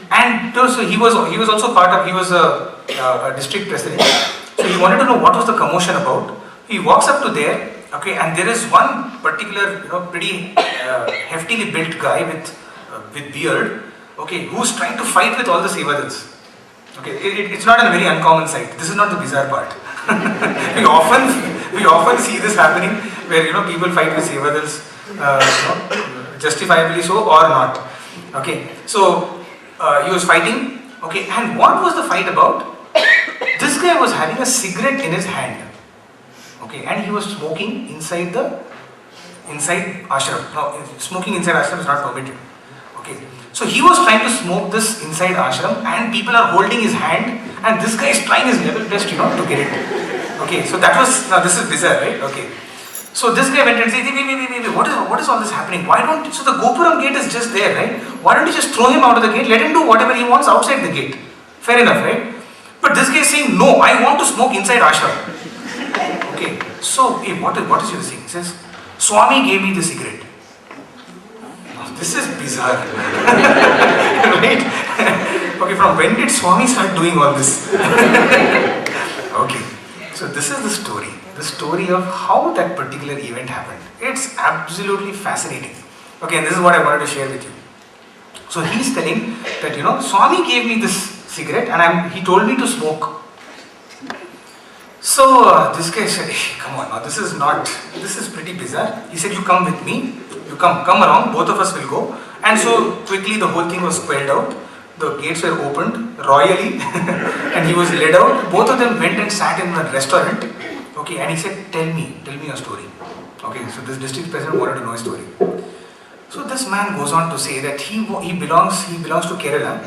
and so he was also part of, he was a district president, so he wanted to know what was the commotion about. He walks up to there, okay, and there is one particular, pretty heftily built guy with beard, okay, who's trying to fight with all the Sevadals. Okay, it's not a very uncommon sight. This is not the bizarre part. we often see this happening where people fight with Sevadals, justifiably so or not. Okay, so he was fighting. Okay, and what was the fight about? This guy was having a cigarette in his hand. Okay, and he was smoking inside ashram. Now, smoking inside ashram is not permitted. Okay, so he was trying to smoke this inside ashram, and people are holding his hand, and this guy is trying his level best, to get it. Okay, so that was, now this is bizarre, right? Okay, so this guy went and said, wait, what is all this happening? Why don't, so the Gopuram gate is just there, right? Why don't you just throw him out of the gate, let him do whatever he wants outside the gate? Fair enough, right? But this guy is saying, no, I want to smoke inside ashram. Okay, so hey, what is your thing? He says, Swami gave me the cigarette. This is bizarre. Right? Okay, from when did Swami start doing all this? Okay, so this is the story. The story of how that particular event happened. It's absolutely fascinating. Okay, and this is what I wanted to share with you. So he's telling that, Swami gave me this cigarette and he told me to smoke. So this guy said, hey, come on, now this is pretty bizarre. He said, you come with me, you come around, both of us will go. And so quickly the whole thing was quelled out. The gates were opened royally and he was led out. Both of them went and sat in a restaurant. Okay, and he said, tell me a story. Okay, so this district president wanted to know a story. So this man goes on to say that he belongs to Kerala.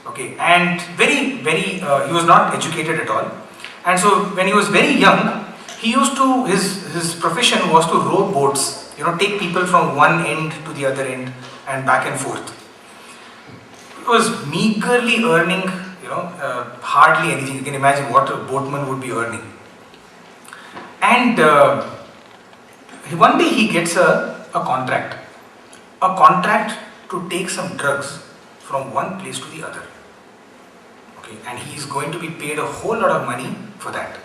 Okay, and he was not educated at all. And so when he was very young, he used to, his profession was to row boats, take people from one end to the other end and back and forth. He was meagerly earning, hardly anything. You can imagine what a boatman would be earning. And one day he gets a contract to take some drugs from one place to the other. Okay, and he is going to be paid a whole lot of money for that.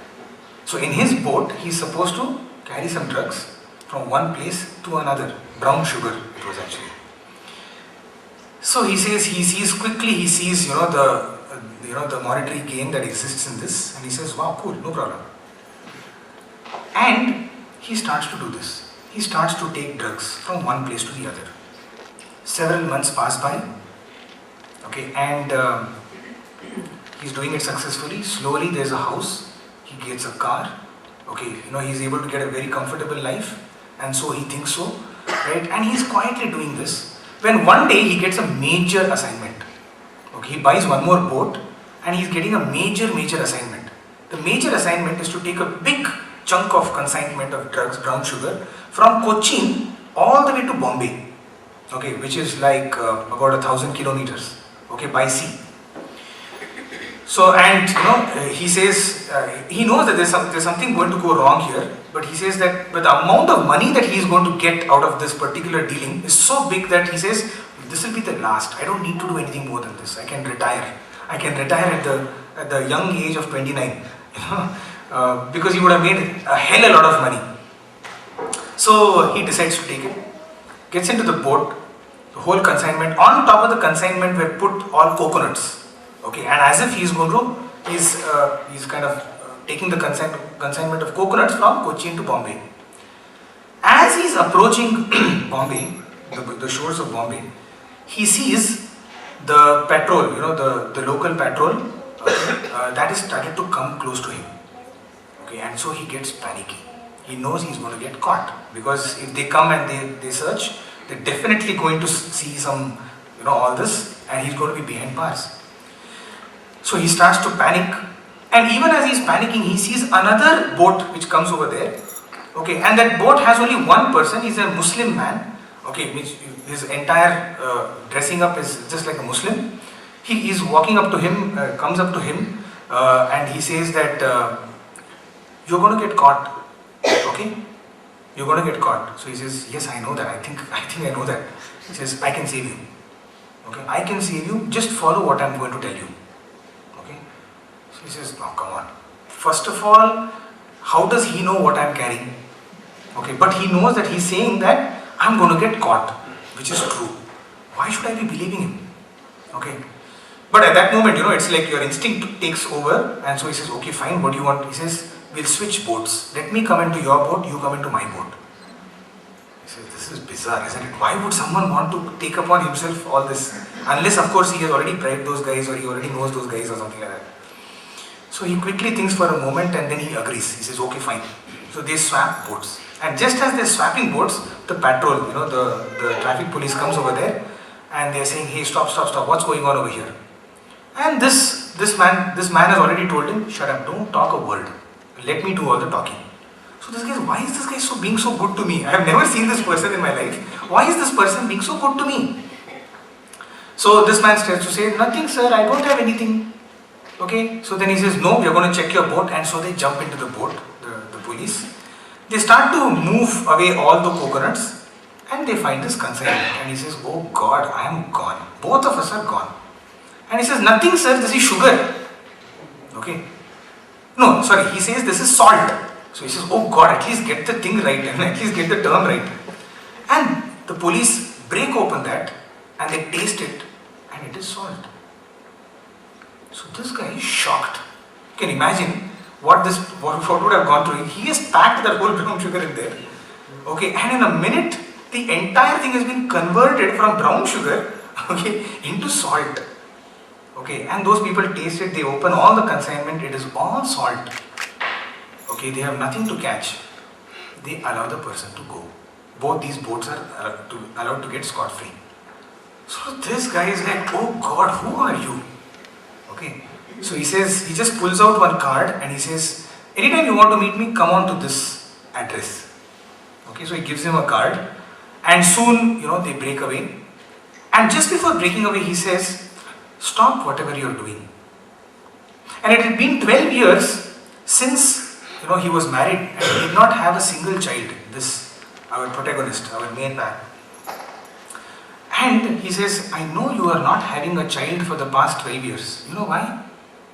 So in his boat, he is supposed to carry some drugs from one place to another. Brown sugar it was actually. So he says, he sees the monetary gain that exists in this, and he says, wow, cool, no problem. And he starts to do this. He starts to take drugs from one place to the other. Several months pass by. Okay, and he's doing it successfully. Slowly there's a house. He gets a car. Okay, he's able to get a very comfortable life, and so he thinks so, right? And he's quietly doing this. When one day he gets a major assignment. Okay, he buys one more boat, and he's getting a major assignment. The major assignment is to take a big chunk of consignment of drugs, brown sugar, from Cochin all the way to Bombay. Okay, which is like about 1,000 kilometers. Okay, by sea. So, and he says, he knows that there's something going to go wrong here, but he says that the amount of money that he is going to get out of this particular dealing is so big that he says, this will be the last. I don't need to do anything more than this. I can retire. I can retire at the young age of 29, because he would have made a hell a lot of money. So he decides to take it, gets into the boat, the whole consignment. On top of the consignment were put all coconuts. Okay, and as if he's kind of taking the consignment of coconuts from Cochin to Bombay. As he's approaching Bombay, the shores of Bombay, he sees the patrol, the local patrol that is started to come close to him. Okay, and so he gets panicky. He knows he's going to get caught, because if they come and they search, they're definitely going to see some, all this, and he's going to be behind bars. So he starts to panic, and even as he's panicking, he sees another boat which comes over there. Okay, and that boat has only one person. He's a Muslim man. Okay, which his entire dressing up is just like a Muslim. He is walking up to him, comes up to him, and he says that you're going to get caught. Okay, you're going to get caught. So he says, yes, I know that. I think I know that. He says, I can save you. Okay, I can save you. Just follow what I'm going to tell you. Okay. So he says, no, come on. First of all, how does he know what I'm carrying? Okay, but he knows that he's saying that I'm going to get caught, which is true. Why should I be believing him? Okay. But at that moment, it's like your instinct takes over, and so he says, okay, fine, what do you want? He says, we'll switch boats. Let me come into your boat, you come into my boat. He says, this is bizarre, isn't it? Why would someone want to take upon himself all this? Unless, of course, he has already bribed those guys, or he already knows those guys, or something like that. So he quickly thinks for a moment, and then he agrees. He says, okay, fine. So they swap boats. And just as they're swapping boats, the patrol, the traffic police comes over there, and they're saying, hey, stop, what's going on over here? And this man has already told him, shut up, don't talk a word. Let me do all the talking. So this guy, why is this guy being so good to me? I have never seen this person in my life. Why is this person being so good to me? So this man starts to say, nothing sir, I don't have anything. Okay, so then he says, no, we are going to check your boat. And so they jump into the boat, the police. They start to move away all the coconuts, and they find this consignment. And he says, oh God, I am gone. Both of us are gone. And he says, nothing sir, this is sugar. Okay. No, sorry, he says this is salt. So he says, oh God, at least get the thing right, and at least get the term right. And the police break open that, and they taste it, and it is salt. So this guy is shocked. You can imagine what would have gone through. He has packed that whole brown sugar in there. Okay, and in a minute, the entire thing has been converted from brown sugar, okay, into salt. Okay, and those people taste it, they open all the consignment, it is all salt. Okay, they have nothing to catch. They allow the person to go. Both these boats are allowed to get scot-free. So this guy is like, oh God, who are you? Okay, so he says, he just pulls out one card and he says, anytime you want to meet me, come on to this address. Okay, so he gives him a card, and soon, they break away. And just before breaking away, he says, stop whatever you're doing. And it had been 12 years since, he was married, and he did not have a single child, our protagonist, our main man. And he says, I know you are not having a child for the past 12 years. You know why?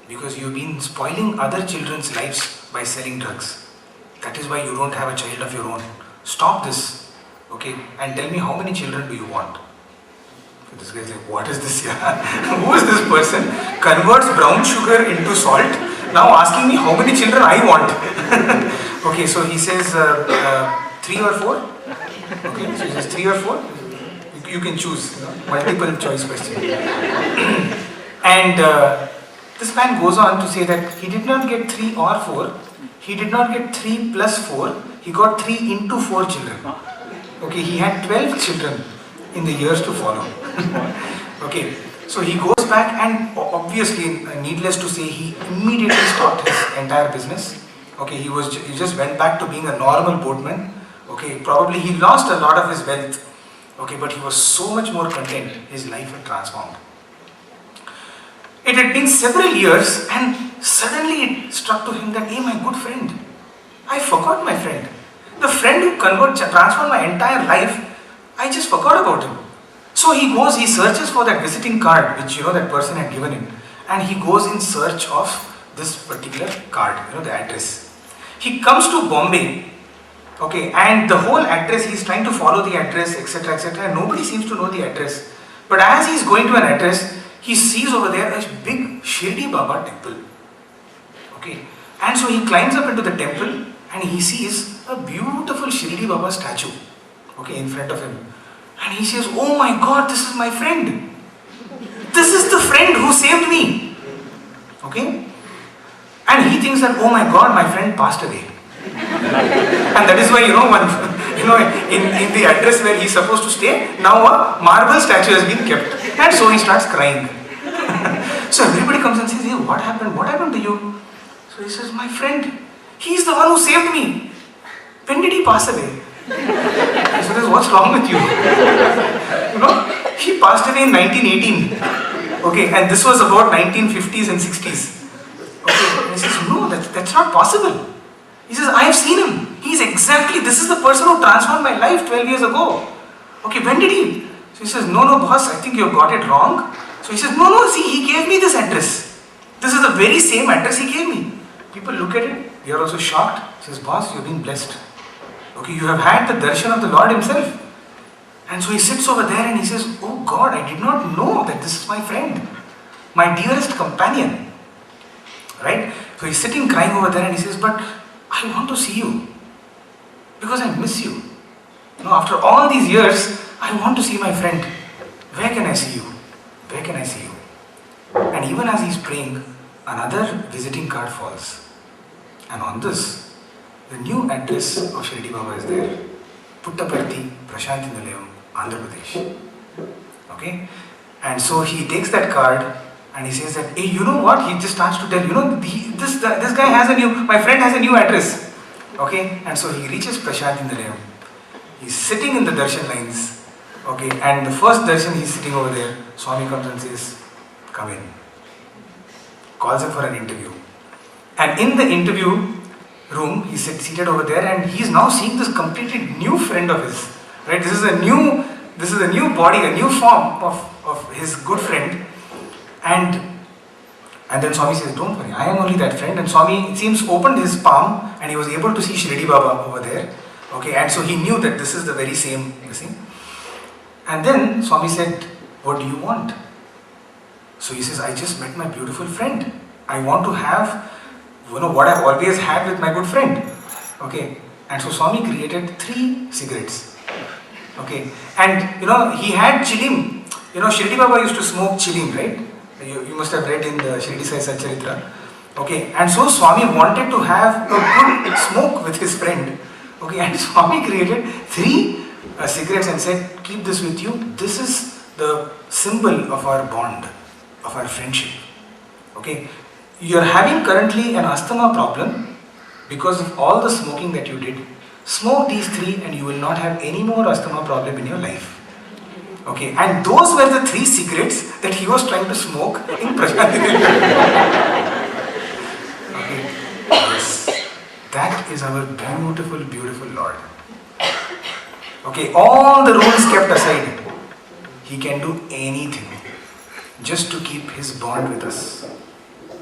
Because you've been spoiling other children's lives by selling drugs. That is why you don't have a child of your own. Stop this, okay? And tell me, how many children do you want? So this guy is like, what is this here? Who is this person? Converts brown sugar into salt, now asking me how many children I want. Okay, so he says 3 or 4? Okay, so he says 3 or 4? You can choose, multiple choice question. And this man goes on to say that he did not get 3 or 4, he did not get 3 plus 4, he got 3 into 4 children. Okay, he had 12 children in the years to follow. Okay, so he goes back, and obviously, needless to say, he immediately stopped his entire business. Okay, he just went back to being a normal boatman. Okay, probably he lost a lot of his wealth. Okay, but he was so much more content, his life had transformed. It had been several years, and suddenly it struck to him that, hey, my good friend, I forgot my friend. The friend who transformed my entire life, I just forgot about him. So he searches for that visiting card, which, that person had given him. And he goes in search of this particular card, the address. He comes to Bombay. Okay, and the whole address, he's trying to follow the address, etc., etc., and nobody seems to know the address. But as he's going to an address, he sees over there a big Shirdi Baba temple. Okay, and so he climbs up into the temple, and he sees a beautiful Shirdi Baba statue, okay, in front of him. And he says, oh my God, this is my friend. This is the friend who saved me. Okay, and he thinks that, oh my God, my friend passed away. And that is why, in the address where he's supposed to stay, now a marble statue has been kept. And so he starts crying. So everybody comes and says, hey, what happened? What happened to you? So he says, my friend, he's the one who saved me. When did he pass away? So says, what's wrong with you? He passed away in 1918. Okay, and this was about 1950s and 60s. Okay, and he says, no, that's not possible. He says, I have seen him. This is the person who transformed my life 12 years ago. Okay, when did he? So he says, no, boss, I think you've got it wrong. So he says, no, see, he gave me this address. This is the very same address he gave me. People look at it, they are also shocked. He says, boss, you've been blessed. Okay, you have had the darshan of the Lord himself. And so he sits over there and he says, oh God, I did not know that this is my friend, my dearest companion. Right? So he's sitting crying over there and he says, but I want to see you because I miss you. After all these years, I want to see my friend. Where can I see you? Where can I see you? And even as he's praying, another visiting card falls. And on this, the new address of Shirdi Baba is there. Puttaparthi, Prashanthi Nilayam, Andhra Pradesh. Okay? And so he takes that card and he says that, hey, you know what? He just starts to tell, this guy has my friend has a new address. Okay? And so he reaches Prashanthi Nilayam. He's sitting in the darshan lines. Okay? And the first darshan he's sitting over there, Swami comes and says, come in. Calls him for an interview. And in the interview room, he's seated over there and he's now seeing this completely new friend of his. Right? This is a new body, a new form of his good friend. And then Swami says, don't worry, I am only that friend. And Swami, it seems, opened his palm and he was able to see Shirdi Baba over there. Okay, and so he knew that this is the very same thing. And then Swami said, what do you want? So he says, I just met my beautiful friend. I want to have, what I've always had with my good friend. Okay, and so Swami created 3 cigarettes. Okay, and he had chilim. Shirdi Baba used to smoke chilim, right? You must have read in the SAI Satsang. Okay, and so Swami wanted to have a good smoke with his friend. Okay, and Swami created 3 cigarettes and said, keep this with you. This is the symbol of our bond, of our friendship. Okay, you are having currently an asthma problem because of all the smoking that you did. Smoke these 3 and you will not have any more asthma problem in your life. Okay, and those were the 3 cigarettes that he was trying to smoke in Prashanthi. Okay, yes, that is our beautiful, beautiful Lord. Okay, all the rules kept aside, he can do anything just to keep his bond with us,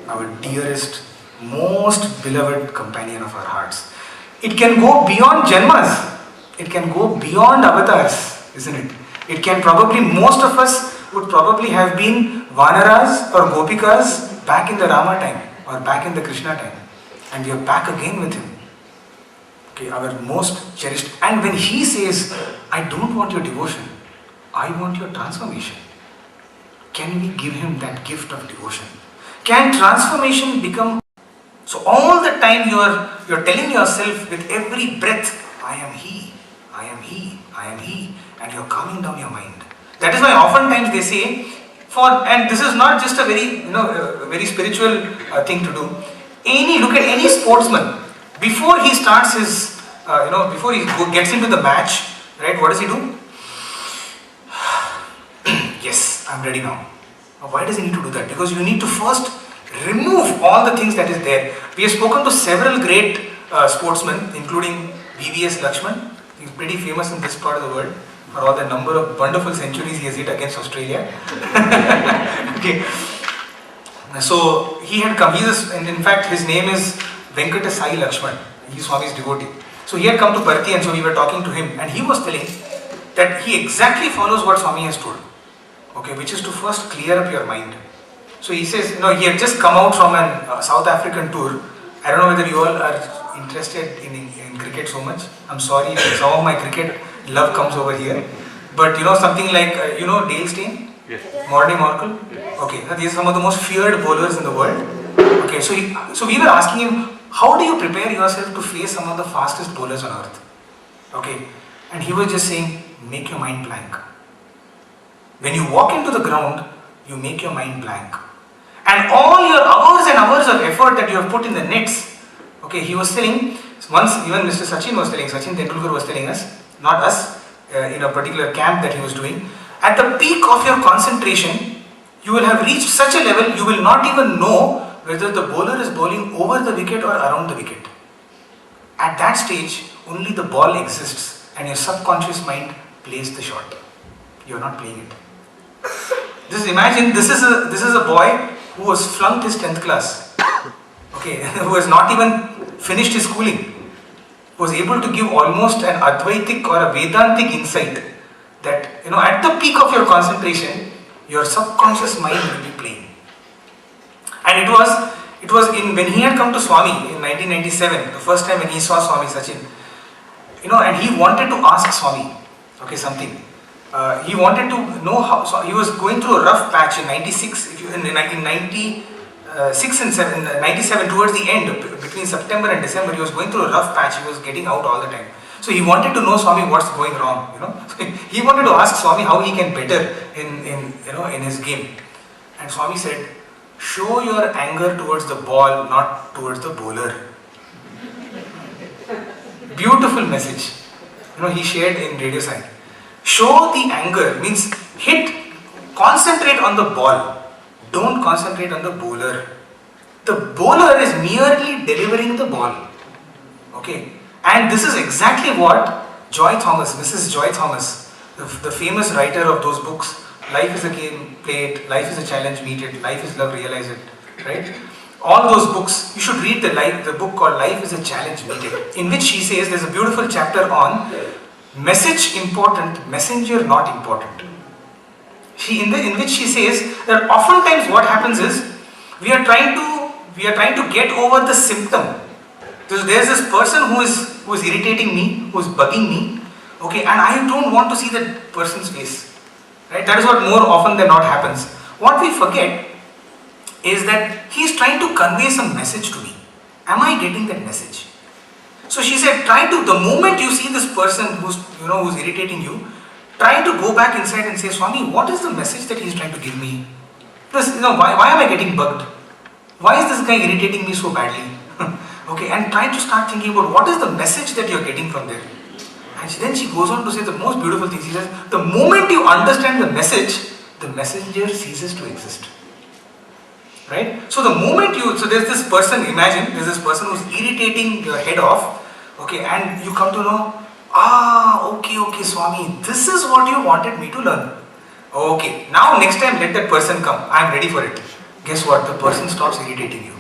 our dearest, most beloved companion of our hearts. It can go beyond Janmas, it can go beyond avatars, isn't it? It can probably, most of us would probably have been Vanaras or Gopikas back in the Rama time or back in the Krishna time. And we are back again with him. Okay, our most cherished. And when he says, I don't want your devotion, I want your transformation. Can we give him that gift of devotion? Can transformation become... So all the time you're telling yourself with every breath, I am he, I am he, I am he. And you're calming down your mind. That is why oftentimes they say, and this is not just a very, very spiritual thing to do. Look at any sportsman, before he starts his, before he gets into the match, right, what does he do? Yes, I'm ready now. Why does he need to do that? Because you need to first remove all the things that is there. We have spoken to several great sportsmen, including VVS Lakshman. He's pretty famous in this part of the world for all the number of wonderful centuries he has hit against Australia. Okay. So he had come, and in fact his name is SAI Lakshman. He's Swami's devotee. So he had come to Parthi and so we were talking to him and he was telling that he exactly follows what Swami has told. Okay, which is to first clear up your mind. So he says, he had just come out from a South African tour. I don't know whether you all are interested in cricket so much. I'm sorry if some of my cricket love comes over here. But something like, Dale Steyn? Yes. Morley Markle? Yes. Okay, these are some of the most feared bowlers in the world. Okay, so we were asking him, how do you prepare yourself to face some of the fastest bowlers on earth? Okay, and he was just saying, make your mind blank. When you walk into the ground, you make your mind blank. And all your hours and hours of effort that you have put in the nets, okay, he was telling, once even Mr. Sachin Tendulkar was telling us, not us, in a particular camp that he was doing, at the peak of your concentration, you will have reached such a level, you will not even know whether the bowler is bowling over the wicket or around the wicket. At that stage, Only the ball exists and your subconscious mind plays the shot. You're not playing it. Just imagine this is a boy who was flunked his 10th class. Okay, who has not even finished his schooling. Was able to give almost an Advaitic or a Vedantic insight that, at the peak of your concentration, your subconscious mind will be playing. And it was when he had come to Swami in 1997, the first time when he saw Swami Sachin, and he wanted to ask Swami, something. He wanted to know how, so he was going through a rough patch in 96, in 1996 and 97, towards the end, between September and December, he was going through a rough patch, he was getting out all the time. So he wanted to know Swami what's going wrong, So he wanted to ask Swami how he can better in his game. And Swami said, show your anger towards the ball, not towards the bowler. Beautiful message. He shared in Radio Sai. Show the anger means concentrate on the ball. Don't concentrate on the bowler. The bowler is merely delivering the ball. Okay. And this is exactly what Mrs. Joy Thomas, the famous writer of those books, Life is a Game, Play It, Life is a Challenge, Meet It, Life is Love, Realize It, right? All those books, you should read the book called Life is a Challenge, Meet It, in which she says there's a beautiful chapter on message important, messenger not important. In which she says that oftentimes what happens is we are trying to get over the symptom. There's this person who is irritating me, who is bugging me, okay, and I don't want to see that person's face. Right? That is what more often than not happens. What we forget is that he is trying to convey some message to me. Am I getting that message? So she said, the moment you see this person who's irritating you, try to go back inside and say, Swami, what is the message that he's trying to give me? Because, why am I getting bugged? Why is this guy irritating me so badly? Okay, and try to start thinking about what is the message that you're getting from there. And then she goes on to say the most beautiful thing. She says, the moment you understand the message, the messenger ceases to exist. Right? So the moment there's this person, imagine, there's this person who's irritating your head off, okay, and you come to know, okay, Swami, this is what you wanted me to learn. Okay, now next time let that person come, I'm ready for it. Guess what? The person stops irritating you.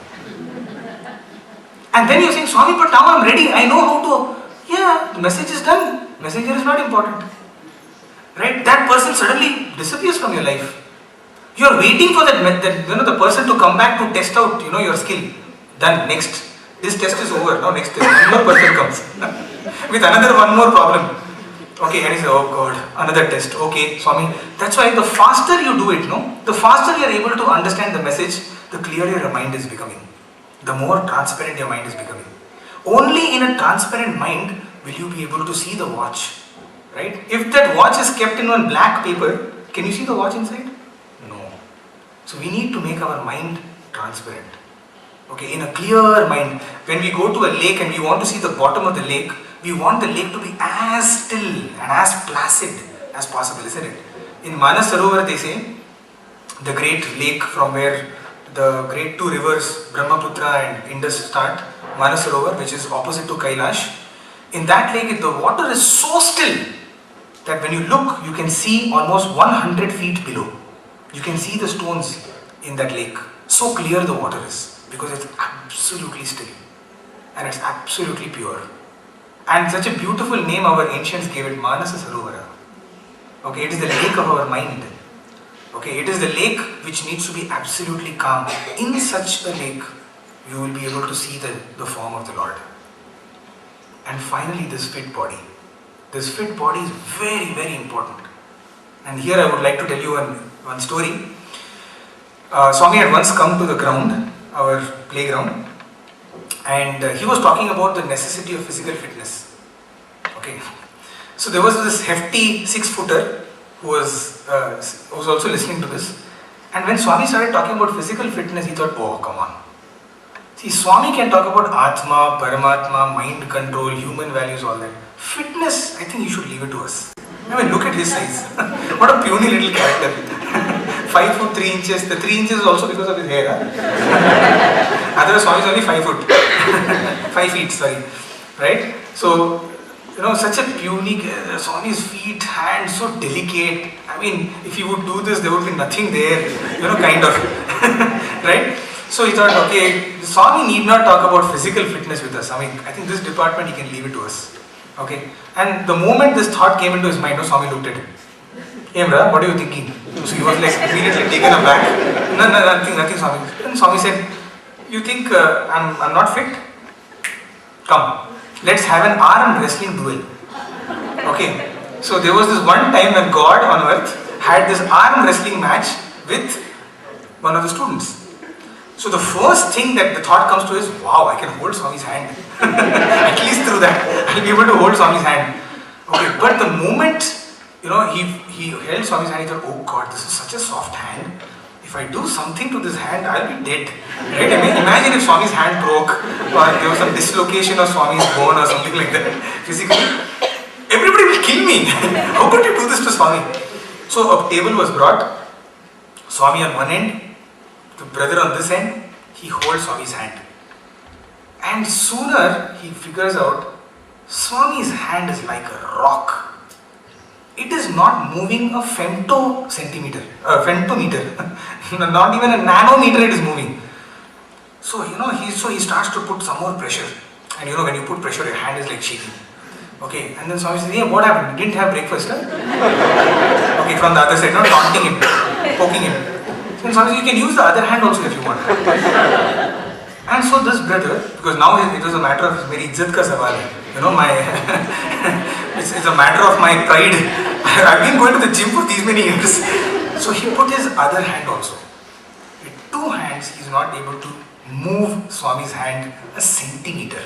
And then you're saying, Swami, but now I'm ready, I know how to. Yeah, the message is done. Messenger is not important. Right? That person suddenly disappears from your life. You are waiting for the person to come back to test out, your skill. Done. Next. This test is over. Now next test. One more person comes. With one more problem. Okay, and he says, oh God, another test. Okay, Swami. That's why the faster you do it, the faster you are able to understand the message, the clearer your mind is becoming. The more transparent your mind is becoming. Only in a transparent mind will you be able to see the watch, right? If that watch is kept in one black paper, can you see the watch inside? No. So we need to make our mind transparent. Okay, in a clear mind. When we go to a lake and we want to see the bottom of the lake, we want the lake to be as still and as placid as possible, isn't it? In Manas Sarovar they say, the great lake from where the great two rivers, Brahmaputra and Indus start, Manas Sarovar, which is opposite to Kailash. In that lake, the water is so still that when you look, you can see almost 100 feet below. You can see the stones in that lake. So clear the water is because it's absolutely still and it's absolutely pure. And such a beautiful name our ancients gave it, Manasa Sarovara. Okay, it is the lake of our mind. Okay, it is the lake which needs to be absolutely calm. In such a lake, you will be able to see the form of the Lord. And finally, this fit body. This fit body is very, very important. And here I would like to tell you one story. Swami had once come to the ground, our playground, and he was talking about the necessity of physical fitness. Okay. So there was this hefty 6-footer who was also listening to this. And when Swami started talking about physical fitness, he thought, oh, come on. See, Swami can talk about Atma, Paramatma, mind control, human values, all that. Fitness, I think you should leave it to us. I mean, look at his size. What a puny little character. 5 foot 3 inches. The 3 inches is also because of his hair. Huh? Otherwise, Swami is only 5 foot. 5 feet, sorry. Right? So, such a unique, Swami's feet, hands, so delicate. I mean, if he would do this, there would be nothing there, kind of, right? So he thought, okay, Swami need not talk about physical fitness with us. I mean, I think this department, he can leave it to us. Okay? And the moment this thought came into his mind, Swami looked at him. Hey, brother, what are you thinking? So he was like immediately taken aback. No, nothing, Swami. And Swami said, you think I'm not fit? Come, let's have an arm wrestling duel. Okay? So there was this one time when God on earth had this arm wrestling match with one of the students. So the first thing that the thought comes to is, wow, I can hold Swami's hand. At least through that, I'll be able to hold Swami's hand. Okay, but the moment, he held Swami's hand, he thought, oh God, this is such a soft hand. If I do something to this hand, I'll be dead. Right? I mean, imagine if Swami's hand broke, or there was some dislocation of Swami's bone or something like that, physically. Everybody will kill me. How could you do this to Swami? So a table was brought, Swami on one end, the brother on this end, he holds Swami's hand. And sooner he figures out, Swami's hand is like a rock. It is not moving a femtometer. Not even a nanometer it is moving. So, he starts to put some more pressure. And when you put pressure, your hand is like shaking. Okay, and then Swami says, hey, what happened? You didn't have breakfast, huh? Okay, from the other side, taunting him, poking him. And Swami says, you can use the other hand also if you want. And so this brother, because now it was a matter of meri izzat ka sawal hai. It's a matter of my pride. I've been going to the gym for these many years. So he put his other hand also. With two hands, he's not able to move Swami's hand a centimeter.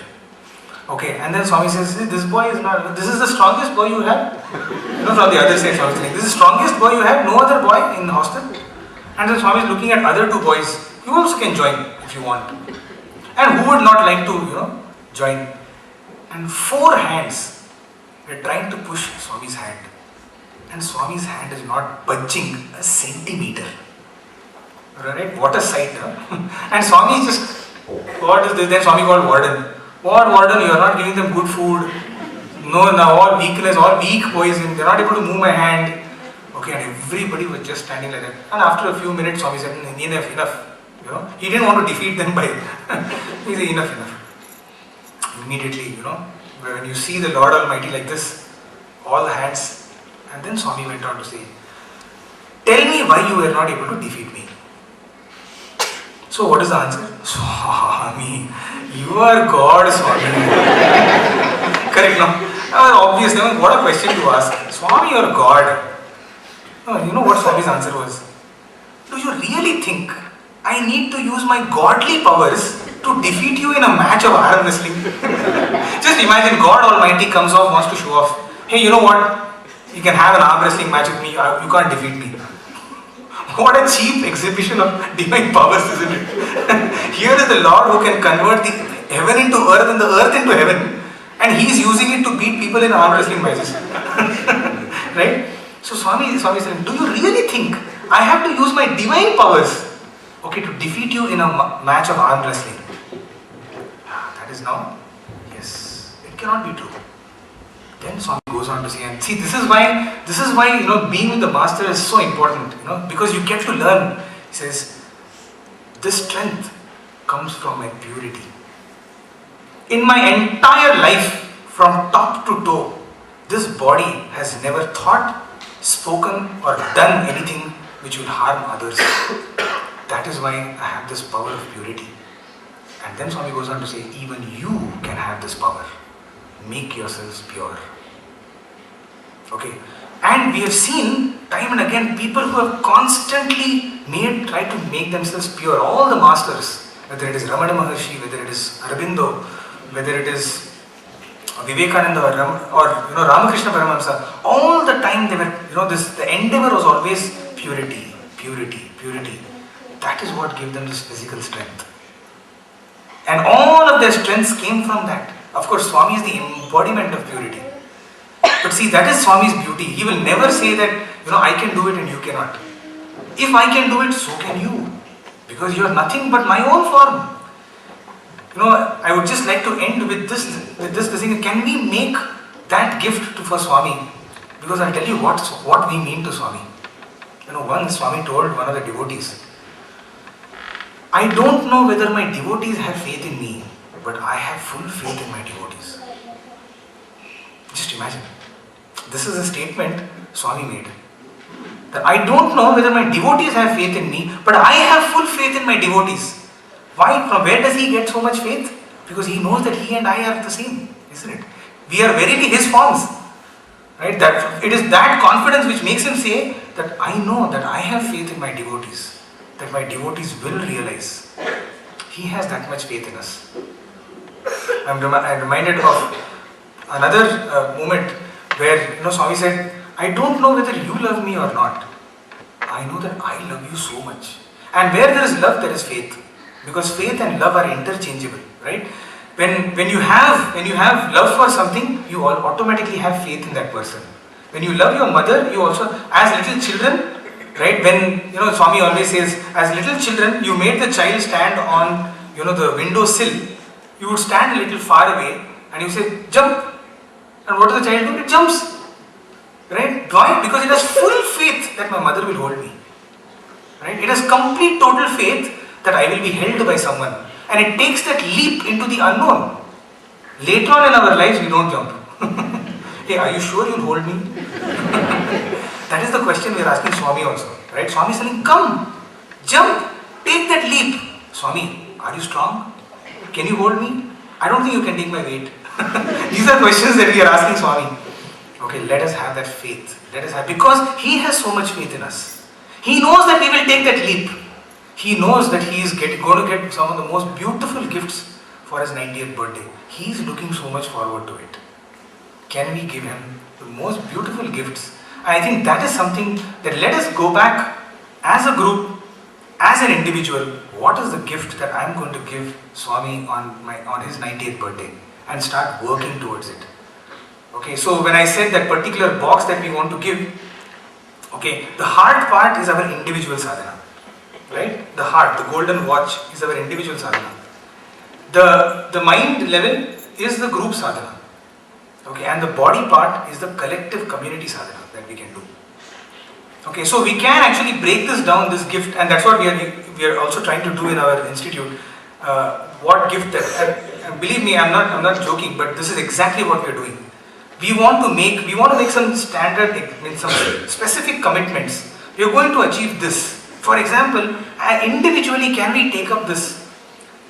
Okay, and then Swami says, this boy is not, this is the strongest boy you have. From the other side, Swami is like, this is the strongest boy you have, no other boy in the hostel. And then Swami is looking at other two boys. You also can join if you want. And who would not like to, join? And four hands were trying to push Swami's hand. And Swami's hand is not budging a centimeter. Right? What a sight, huh? And Swami just, what is this? Then Swami called warden. What warden? You are not giving them good food. No, now all weakness, all weak boys, and they are not able to move my hand. Okay, and everybody was just standing like that. And after a few minutes, Swami said, enough. He didn't want to defeat them by, he said, enough. Immediately, when you see the Lord Almighty like this, all the hands, and then Swami went on to say, tell me why you were not able to defeat me. So what is the answer? Swami, you are God, Swami. Correct, no? Obviously, what a question to ask. Swami, you are God. You know what Swami's answer was? Do you really think I need to use my godly powers to defeat you in a match of arm wrestling? Just imagine God Almighty comes off, wants to show off. Hey, you know what? You can have an arm wrestling match with me, you can't defeat me. What a cheap exhibition of divine powers, isn't it? Here is the Lord who can convert the heaven into earth and the earth into heaven, and he is using it to beat people in arm wrestling matches. Right? So Swami said, do you really think I have to use my divine powers, to defeat you in a match of arm wrestling? That is now, yes, it cannot be true. Then Swami goes on to say, and see, this is why being with the master is so important, because you get to learn. He says, this strength comes from my purity. In my entire life, from top to toe, this body has never thought, spoken or done anything which will harm others. That is why I have this power of purity. And then Swami goes on to say, even you can have this power. Make yourselves pure. Okay. And we have seen time and again people who have constantly tried to make themselves pure. All the masters, whether it is Ramana Maharshi, whether it is Aurobindo, whether it is Vivekananda or Ramakrishna Paramahamsa, all the time they were, the endeavor was always purity. That is what gave them this physical strength. And all of their strengths came from that. Of course, Swami is the embodiment of purity. But see, that is Swami's beauty. He will never say that, I can do it and you cannot. If I can do it, so can you. Because you are nothing but my own form. I would just like to end with this thing. Can we make that gift for Swami, because I'll tell you what we mean to Swami. Once Swami told one of the devotees, I don't know whether my devotees have faith in me, but I have full faith in my devotees. Just imagine. This is a statement Swami made. That I don't know whether my devotees have faith in me, but I have full faith in my devotees. Why? From where does he get so much faith? Because he knows that he and I are the same, isn't it? We are verily his forms. Right? That it is that confidence which makes him say that I know that I have faith in my devotees, that my devotees will realize. He has that much faith in us. I'm reminded of another moment where Swami said, I don't know whether you love me or not. I know that I love you so much. And where there is love, there is faith. Because faith and love are interchangeable, right? When you have love for something, you automatically have faith in that person. When you love your mother, you also, as little children, right? When Swami always says, as little children, you made the child stand on the window sill. You would stand a little far away and you say, jump. And what does the child do? It jumps. Right? Why? Because it has full faith that my mother will hold me. Right? It has complete total faith that I will be held by someone. And it takes that leap into the unknown. Later on in our lives, we don't jump. Hey, are you sure you'll hold me? That is the question we are asking Swami also. Right? Swami is saying, come, jump, take that leap. Swami, are you strong? Can you hold me? I don't think you can take my weight. These are questions that we are asking Swami. Okay, let us have that faith. Let us have, because he has so much faith in us. He knows that we will take that leap. He knows that he is going to get some of the most beautiful gifts for his 90th birthday. He is looking so much forward to it. Can we give him the most beautiful gifts? And I think that is something that let us go back as a group, as an individual. What is the gift that I am going to give Swami on his 90th birthday? And start working towards it. Okay, so when I said that particular box that we want to give, okay, the heart part is our individual sadhana. Right? The heart, the golden watch is our individual sadhana. The mind level is the group sadhana. Okay, and the body part is the collective community sadhana that we can do. Okay, so we can actually break this down, this gift, and that's what we are also trying to do in our institute. What gift that, and believe me, I'm not joking, but this is exactly what we are doing. We want to make some standard, some specific commitments. We are going to achieve this. For example, individually, can we take up this?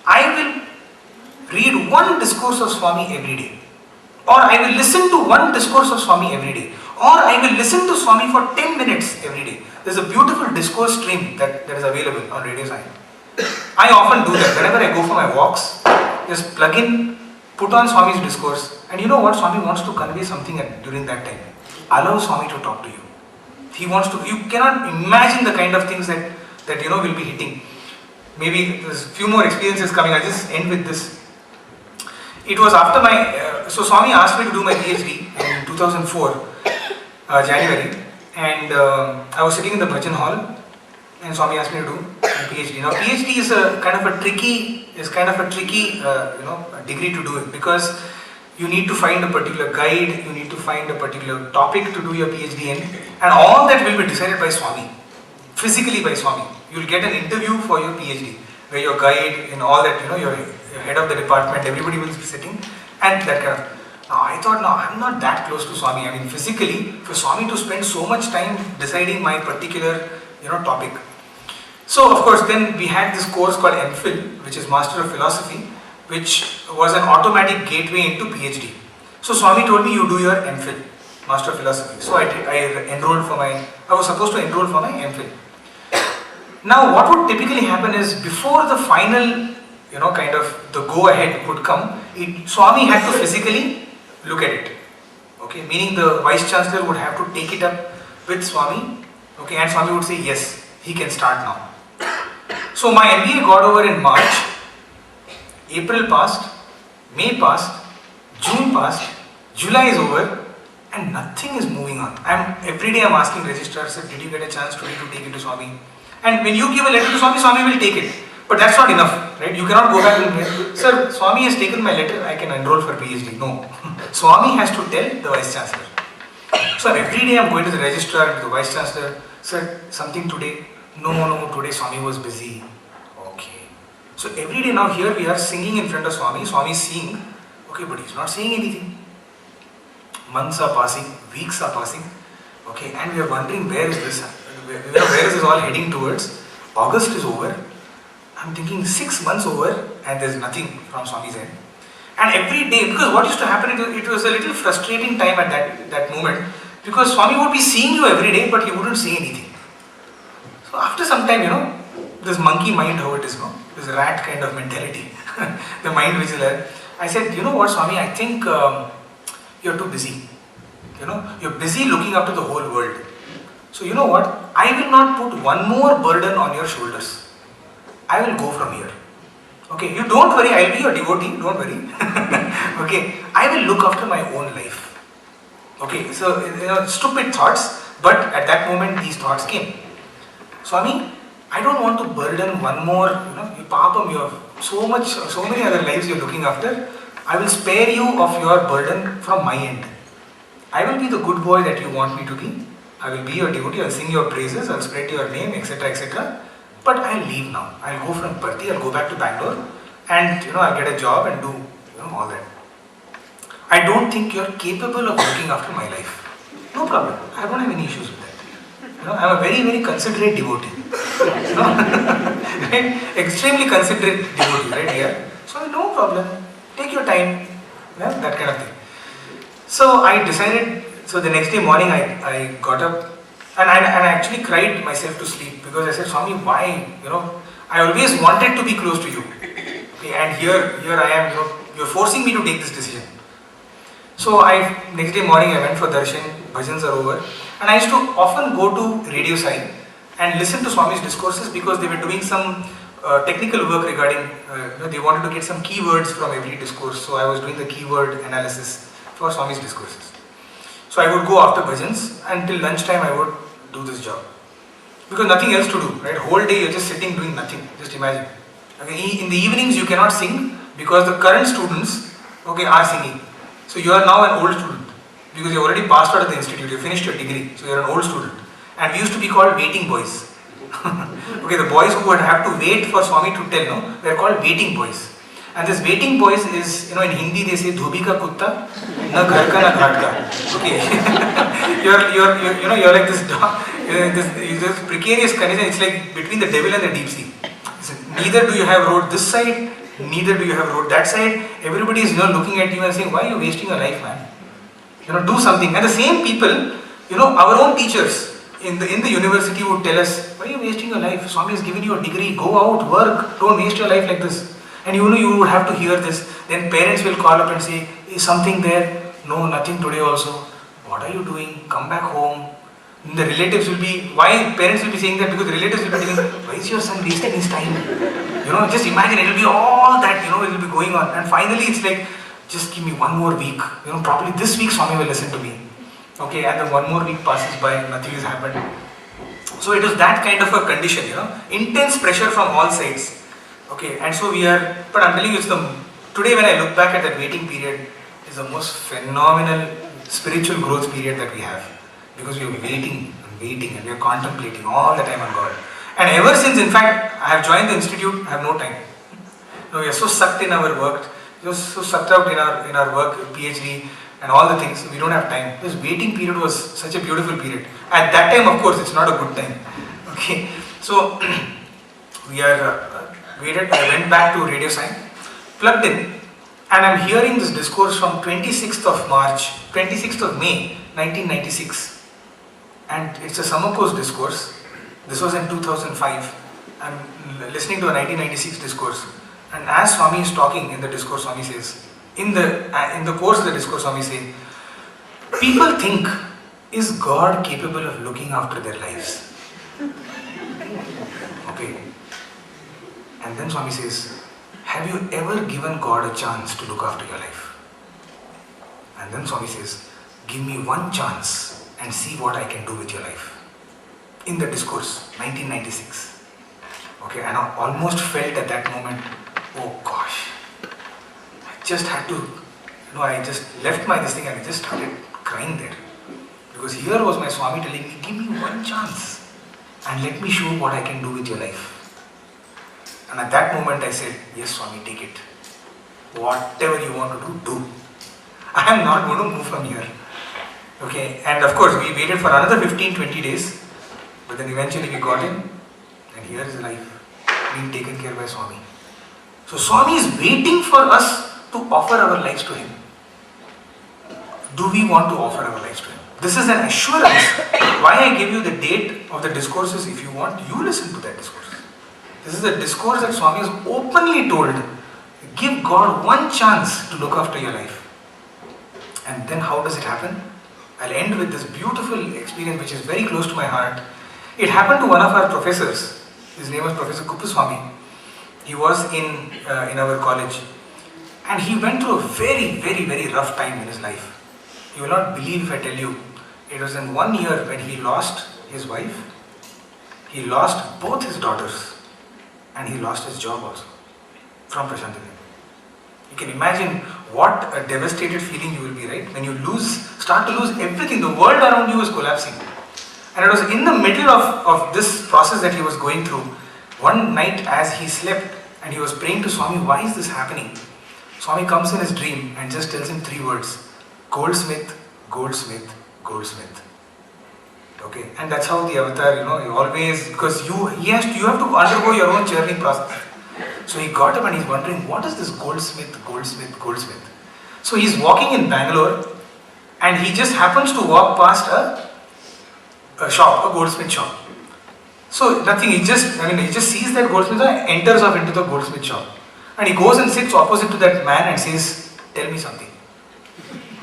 I will read one discourse of Swami every day. Or I will listen to one discourse of Swami every day. Or I will listen to Swami for 10 minutes every day. There's a beautiful discourse stream that is available on Radio SAI. I often do that. Whenever I go for my walks, just plug in, put on Swami's discourse, and you know what? Swami wants to convey something during that time. Allow Swami to talk to you. He wants to, you cannot imagine the kind of things that will be hitting. Maybe there's a few more experiences coming. I'll just end with this. It was after so Swami asked me to do my PhD in 2004, January, and I was sitting in the bhajan hall, and Swami asked me to do my PhD. Now PhD is a kind of a tricky degree to do it, because you need to find a particular guide, you need to find a particular topic to do your PhD in, and all that will be decided by Swami, physically by Swami. You will get an interview for your PhD, where your guide and all that, your head of the department, everybody will be sitting, and that kind of. Now I thought, no, I'm not that close to Swami. I mean, physically, for Swami to spend so much time deciding my particular, topic. So of course, then we had this course called MPhil, which is Master of Philosophy, which was an automatic gateway into PhD. So Swami told me, you do your MPhil, Master of Philosophy. So I was supposed to enroll for my MPhil. Now what would typically happen is, before the final, kind of the go ahead would come, Swami had to physically look at it. Okay, meaning the Vice Chancellor would have to take it up with Swami. Okay, and Swami would say, yes, he can start now. So my MBA got over in March. April passed, May passed, June passed, July is over, and nothing is moving on. Every day I'm asking registrar, sir, did you get a chance today to take it to Swami? And when you give a letter to Swami, Swami will take it. But that's not enough, right? You cannot go back and say, sir, Swami has taken my letter, I can enroll for PhD. No. Swami has to tell the Vice Chancellor. So every day I'm going to the registrar and to the Vice Chancellor, sir, something today? No, today Swami was busy. Okay. So every day now here we are singing in front of Swami. Swami is seeing, okay, but he's not saying anything. Months are passing, weeks are passing, okay, and we are wondering where is this all heading towards. August is over. I'm thinking 6 months over and there's nothing from Swami's end. And every day, because what used to happen, it was a little frustrating time at that moment, because Swami would be seeing you every day but he wouldn't say anything. So after some time, this monkey mind, how it is, this rat kind of mentality, the mind which is there. I said, you know what, Swami, I think you're too busy. You're busy looking after the whole world. So you know what, I will not put one more burden on your shoulders. I will go from here. Okay, you don't worry, I will be your devotee, don't worry. Okay, I will look after my own life. Okay, so stupid thoughts, but at that moment these thoughts came. Swami, I don't want to burden one more, you papam, you have so many other lives you're looking after. I will spare you of your burden from my end. I will be the good boy that you want me to be. I will be your devotee, I'll sing your praises, I'll spread your name, etc., etc. But I'll leave now. I'll go from Parthi, I'll go back to Bangalore and I'll get a job and do all that. I don't think you're capable of looking after my life. No problem. I don't have any issues with that. I'm a very, very considerate devotee. Right? Extremely considerate devotee, right here. So no problem. Take your time. That kind of thing. So I decided, so the next day morning I got up and I actually cried myself to sleep because I said, Swami, why? I always wanted to be close to you. Okay, and here I am, you're forcing me to take this decision. So next day morning I went for darshan, bhajans are over, and I used to often go to Radio SAI and listen to Swami's discourses because they were doing some technical work regarding, they wanted to get some keywords from every discourse. So I was doing the keyword analysis for Swami's discourses. So I would go after bhajans and till lunchtime I would do this job. Because nothing else to do, right? Whole day you're just sitting doing nothing. Just imagine. Okay, in the evenings you cannot sing because the current students, are singing. So you are now an old student because you already passed out of the institute, you finished your degree. So you are an old student. And we used to be called waiting boys. Okay, the boys who would have to wait for Swami to tell, they are called waiting boys. And this waiting boys is, in Hindi they say, dhobi ka kutta, na ghar ka na ghat ka. Okay, you're like this dog, this precarious condition. It's like between the devil and the deep sea. So neither do you have road this side, neither do you have road that side. Everybody is looking at you and saying, why are you wasting your life, man? Do something. And the same people, our own teachers in the university would tell us, why are you wasting your life? Swami has given you a degree. Go out, work. Don't waste your life like this. And you would have to hear this. Then parents will call up and say, is something there? No, nothing today also. What are you doing? Come back home. And the relatives will be, why parents will be saying that? Because the relatives will be thinking, why is your son wasting his time? Just imagine, it will be all that, it will be going on. And finally it's like, just give me one more week. Probably this week Swami will listen to me. Okay, and then one more week passes by, nothing has happened. So it was that kind of a condition, intense pressure from all sides. Okay, and so but I'm telling you, today when I look back at that waiting period, it's the most phenomenal spiritual growth period that we have. Because we are waiting and we are contemplating all the time on God. And ever since, in fact, I have joined the institute, I have no time. We are so sucked in our work, so sucked out in our work, PhD and all the things, we don't have time. This waiting period was such a beautiful period. At that time, of course, it's not a good time. Okay, so we are waited. I went back to Radio SAI, plugged in, and I'm hearing this discourse from 26th of May 1996. And it's a summer course discourse. This was in 2005. I'm listening to a 1996 discourse. And as Swami is talking in the discourse, Swami says, in the course of the discourse, Swami says, people think, is God capable of looking after their lives? Okay. And then Swami says, have you ever given God a chance to look after your life? And then Swami says, give me one chance and see what I can do with your life. In the discourse, 1996. Okay, and I almost felt at that moment, oh gosh, I just had to, I just left my this thing and I just started crying there. Because here was my Swami telling me, give me one chance and let me show what I can do with your life. And at that moment I said, yes Swami, take it. Whatever you want to do, do. I am not going to move from here. Okay, and of course we waited for another 15-20 days, but then eventually we got in, and here is life being taken care by Swami. So Swami is waiting for us to offer our lives to Him. Do we want to offer our lives to Him? This is an assurance. Why I give you the date of the discourses, if you want, you listen to that discourse. This is a discourse that Swami has openly told. Give God one chance to look after your life. And then how does it happen? I'll end with this beautiful experience which is very close to my heart. It happened to one of our professors. His name was Professor Kuppuswamy. He was in our college. And he went through a very, very, very rough time in his life. You will not believe if I tell you. It was in 1 year when he lost his wife. He lost both his daughters. And he lost his job also. From Prashanthi. You can imagine what a devastated feeling you will be, right? When you start to lose everything, the world around you is collapsing. And it was in the middle of this process that he was going through. One night as he slept and he was praying to Swami, why is this happening? Swami comes in his dream and just tells him 3 words. Goldsmith, goldsmith, goldsmith. Okay, and that's how the avatar, you always, because you have to undergo your own journey process. So he got up and he's wondering, what is this goldsmith, goldsmith, goldsmith? So he's walking in Bangalore and he just happens to walk past a shop, a goldsmith shop. So nothing, he just sees that goldsmith and enters off into the goldsmith shop. And he goes and sits opposite to that man and says, tell me something.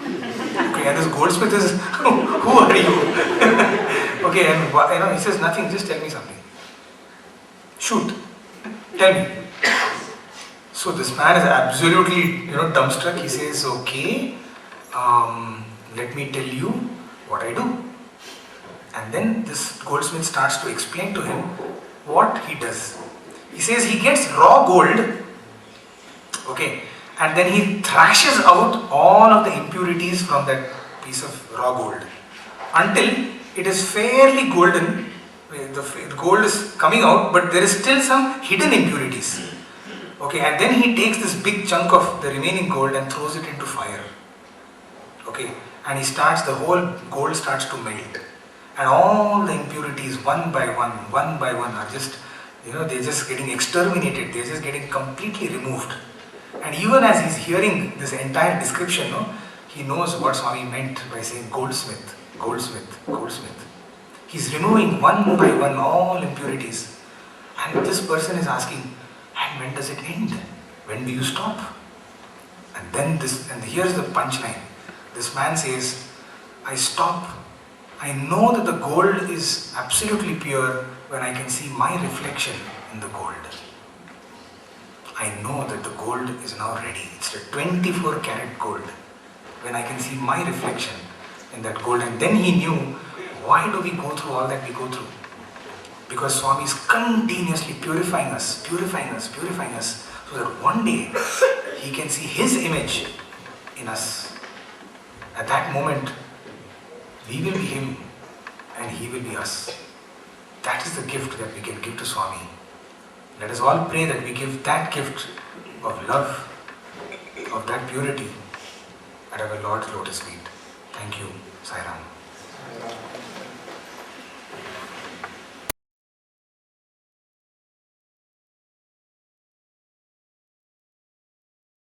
Okay, and this goldsmith is, who are you? Okay, and he says, nothing, just tell me something. Shoot, tell me. So this man is absolutely, dumbstruck. He says, okay, let me tell you what I do. And then this goldsmith starts to explain to him what he does. He says he gets raw gold, okay, and then he thrashes out all of the impurities from that piece of raw gold until it is fairly golden. The gold is coming out, but there is still some hidden impurities. Okay, and then he takes this big chunk of the remaining gold and throws it into fire. Okay, and the whole gold starts to melt. And all the impurities one by one are just, they're just getting exterminated. They're just getting completely removed. And even as he's hearing this entire description, he knows what Swami meant by saying goldsmith, goldsmith, goldsmith. He's removing one by one all impurities. And this person is asking, and when does it end? When do you stop? And then here's the punchline. This man says, I stop. I know that the gold is absolutely pure when I can see my reflection in the gold. I know that the gold is now ready. It's a 24 karat gold. When I can see my reflection in that gold. And then he knew, why do we go through all that we go through? Because Swami is continuously purifying us, so that one day he can see his image in us. At that moment, we will be him and he will be us. That is the gift that we can give to Swami. Let us all pray that we give that gift of love, of that purity at our Lord's lotus feet. Thank you, Sai Ram.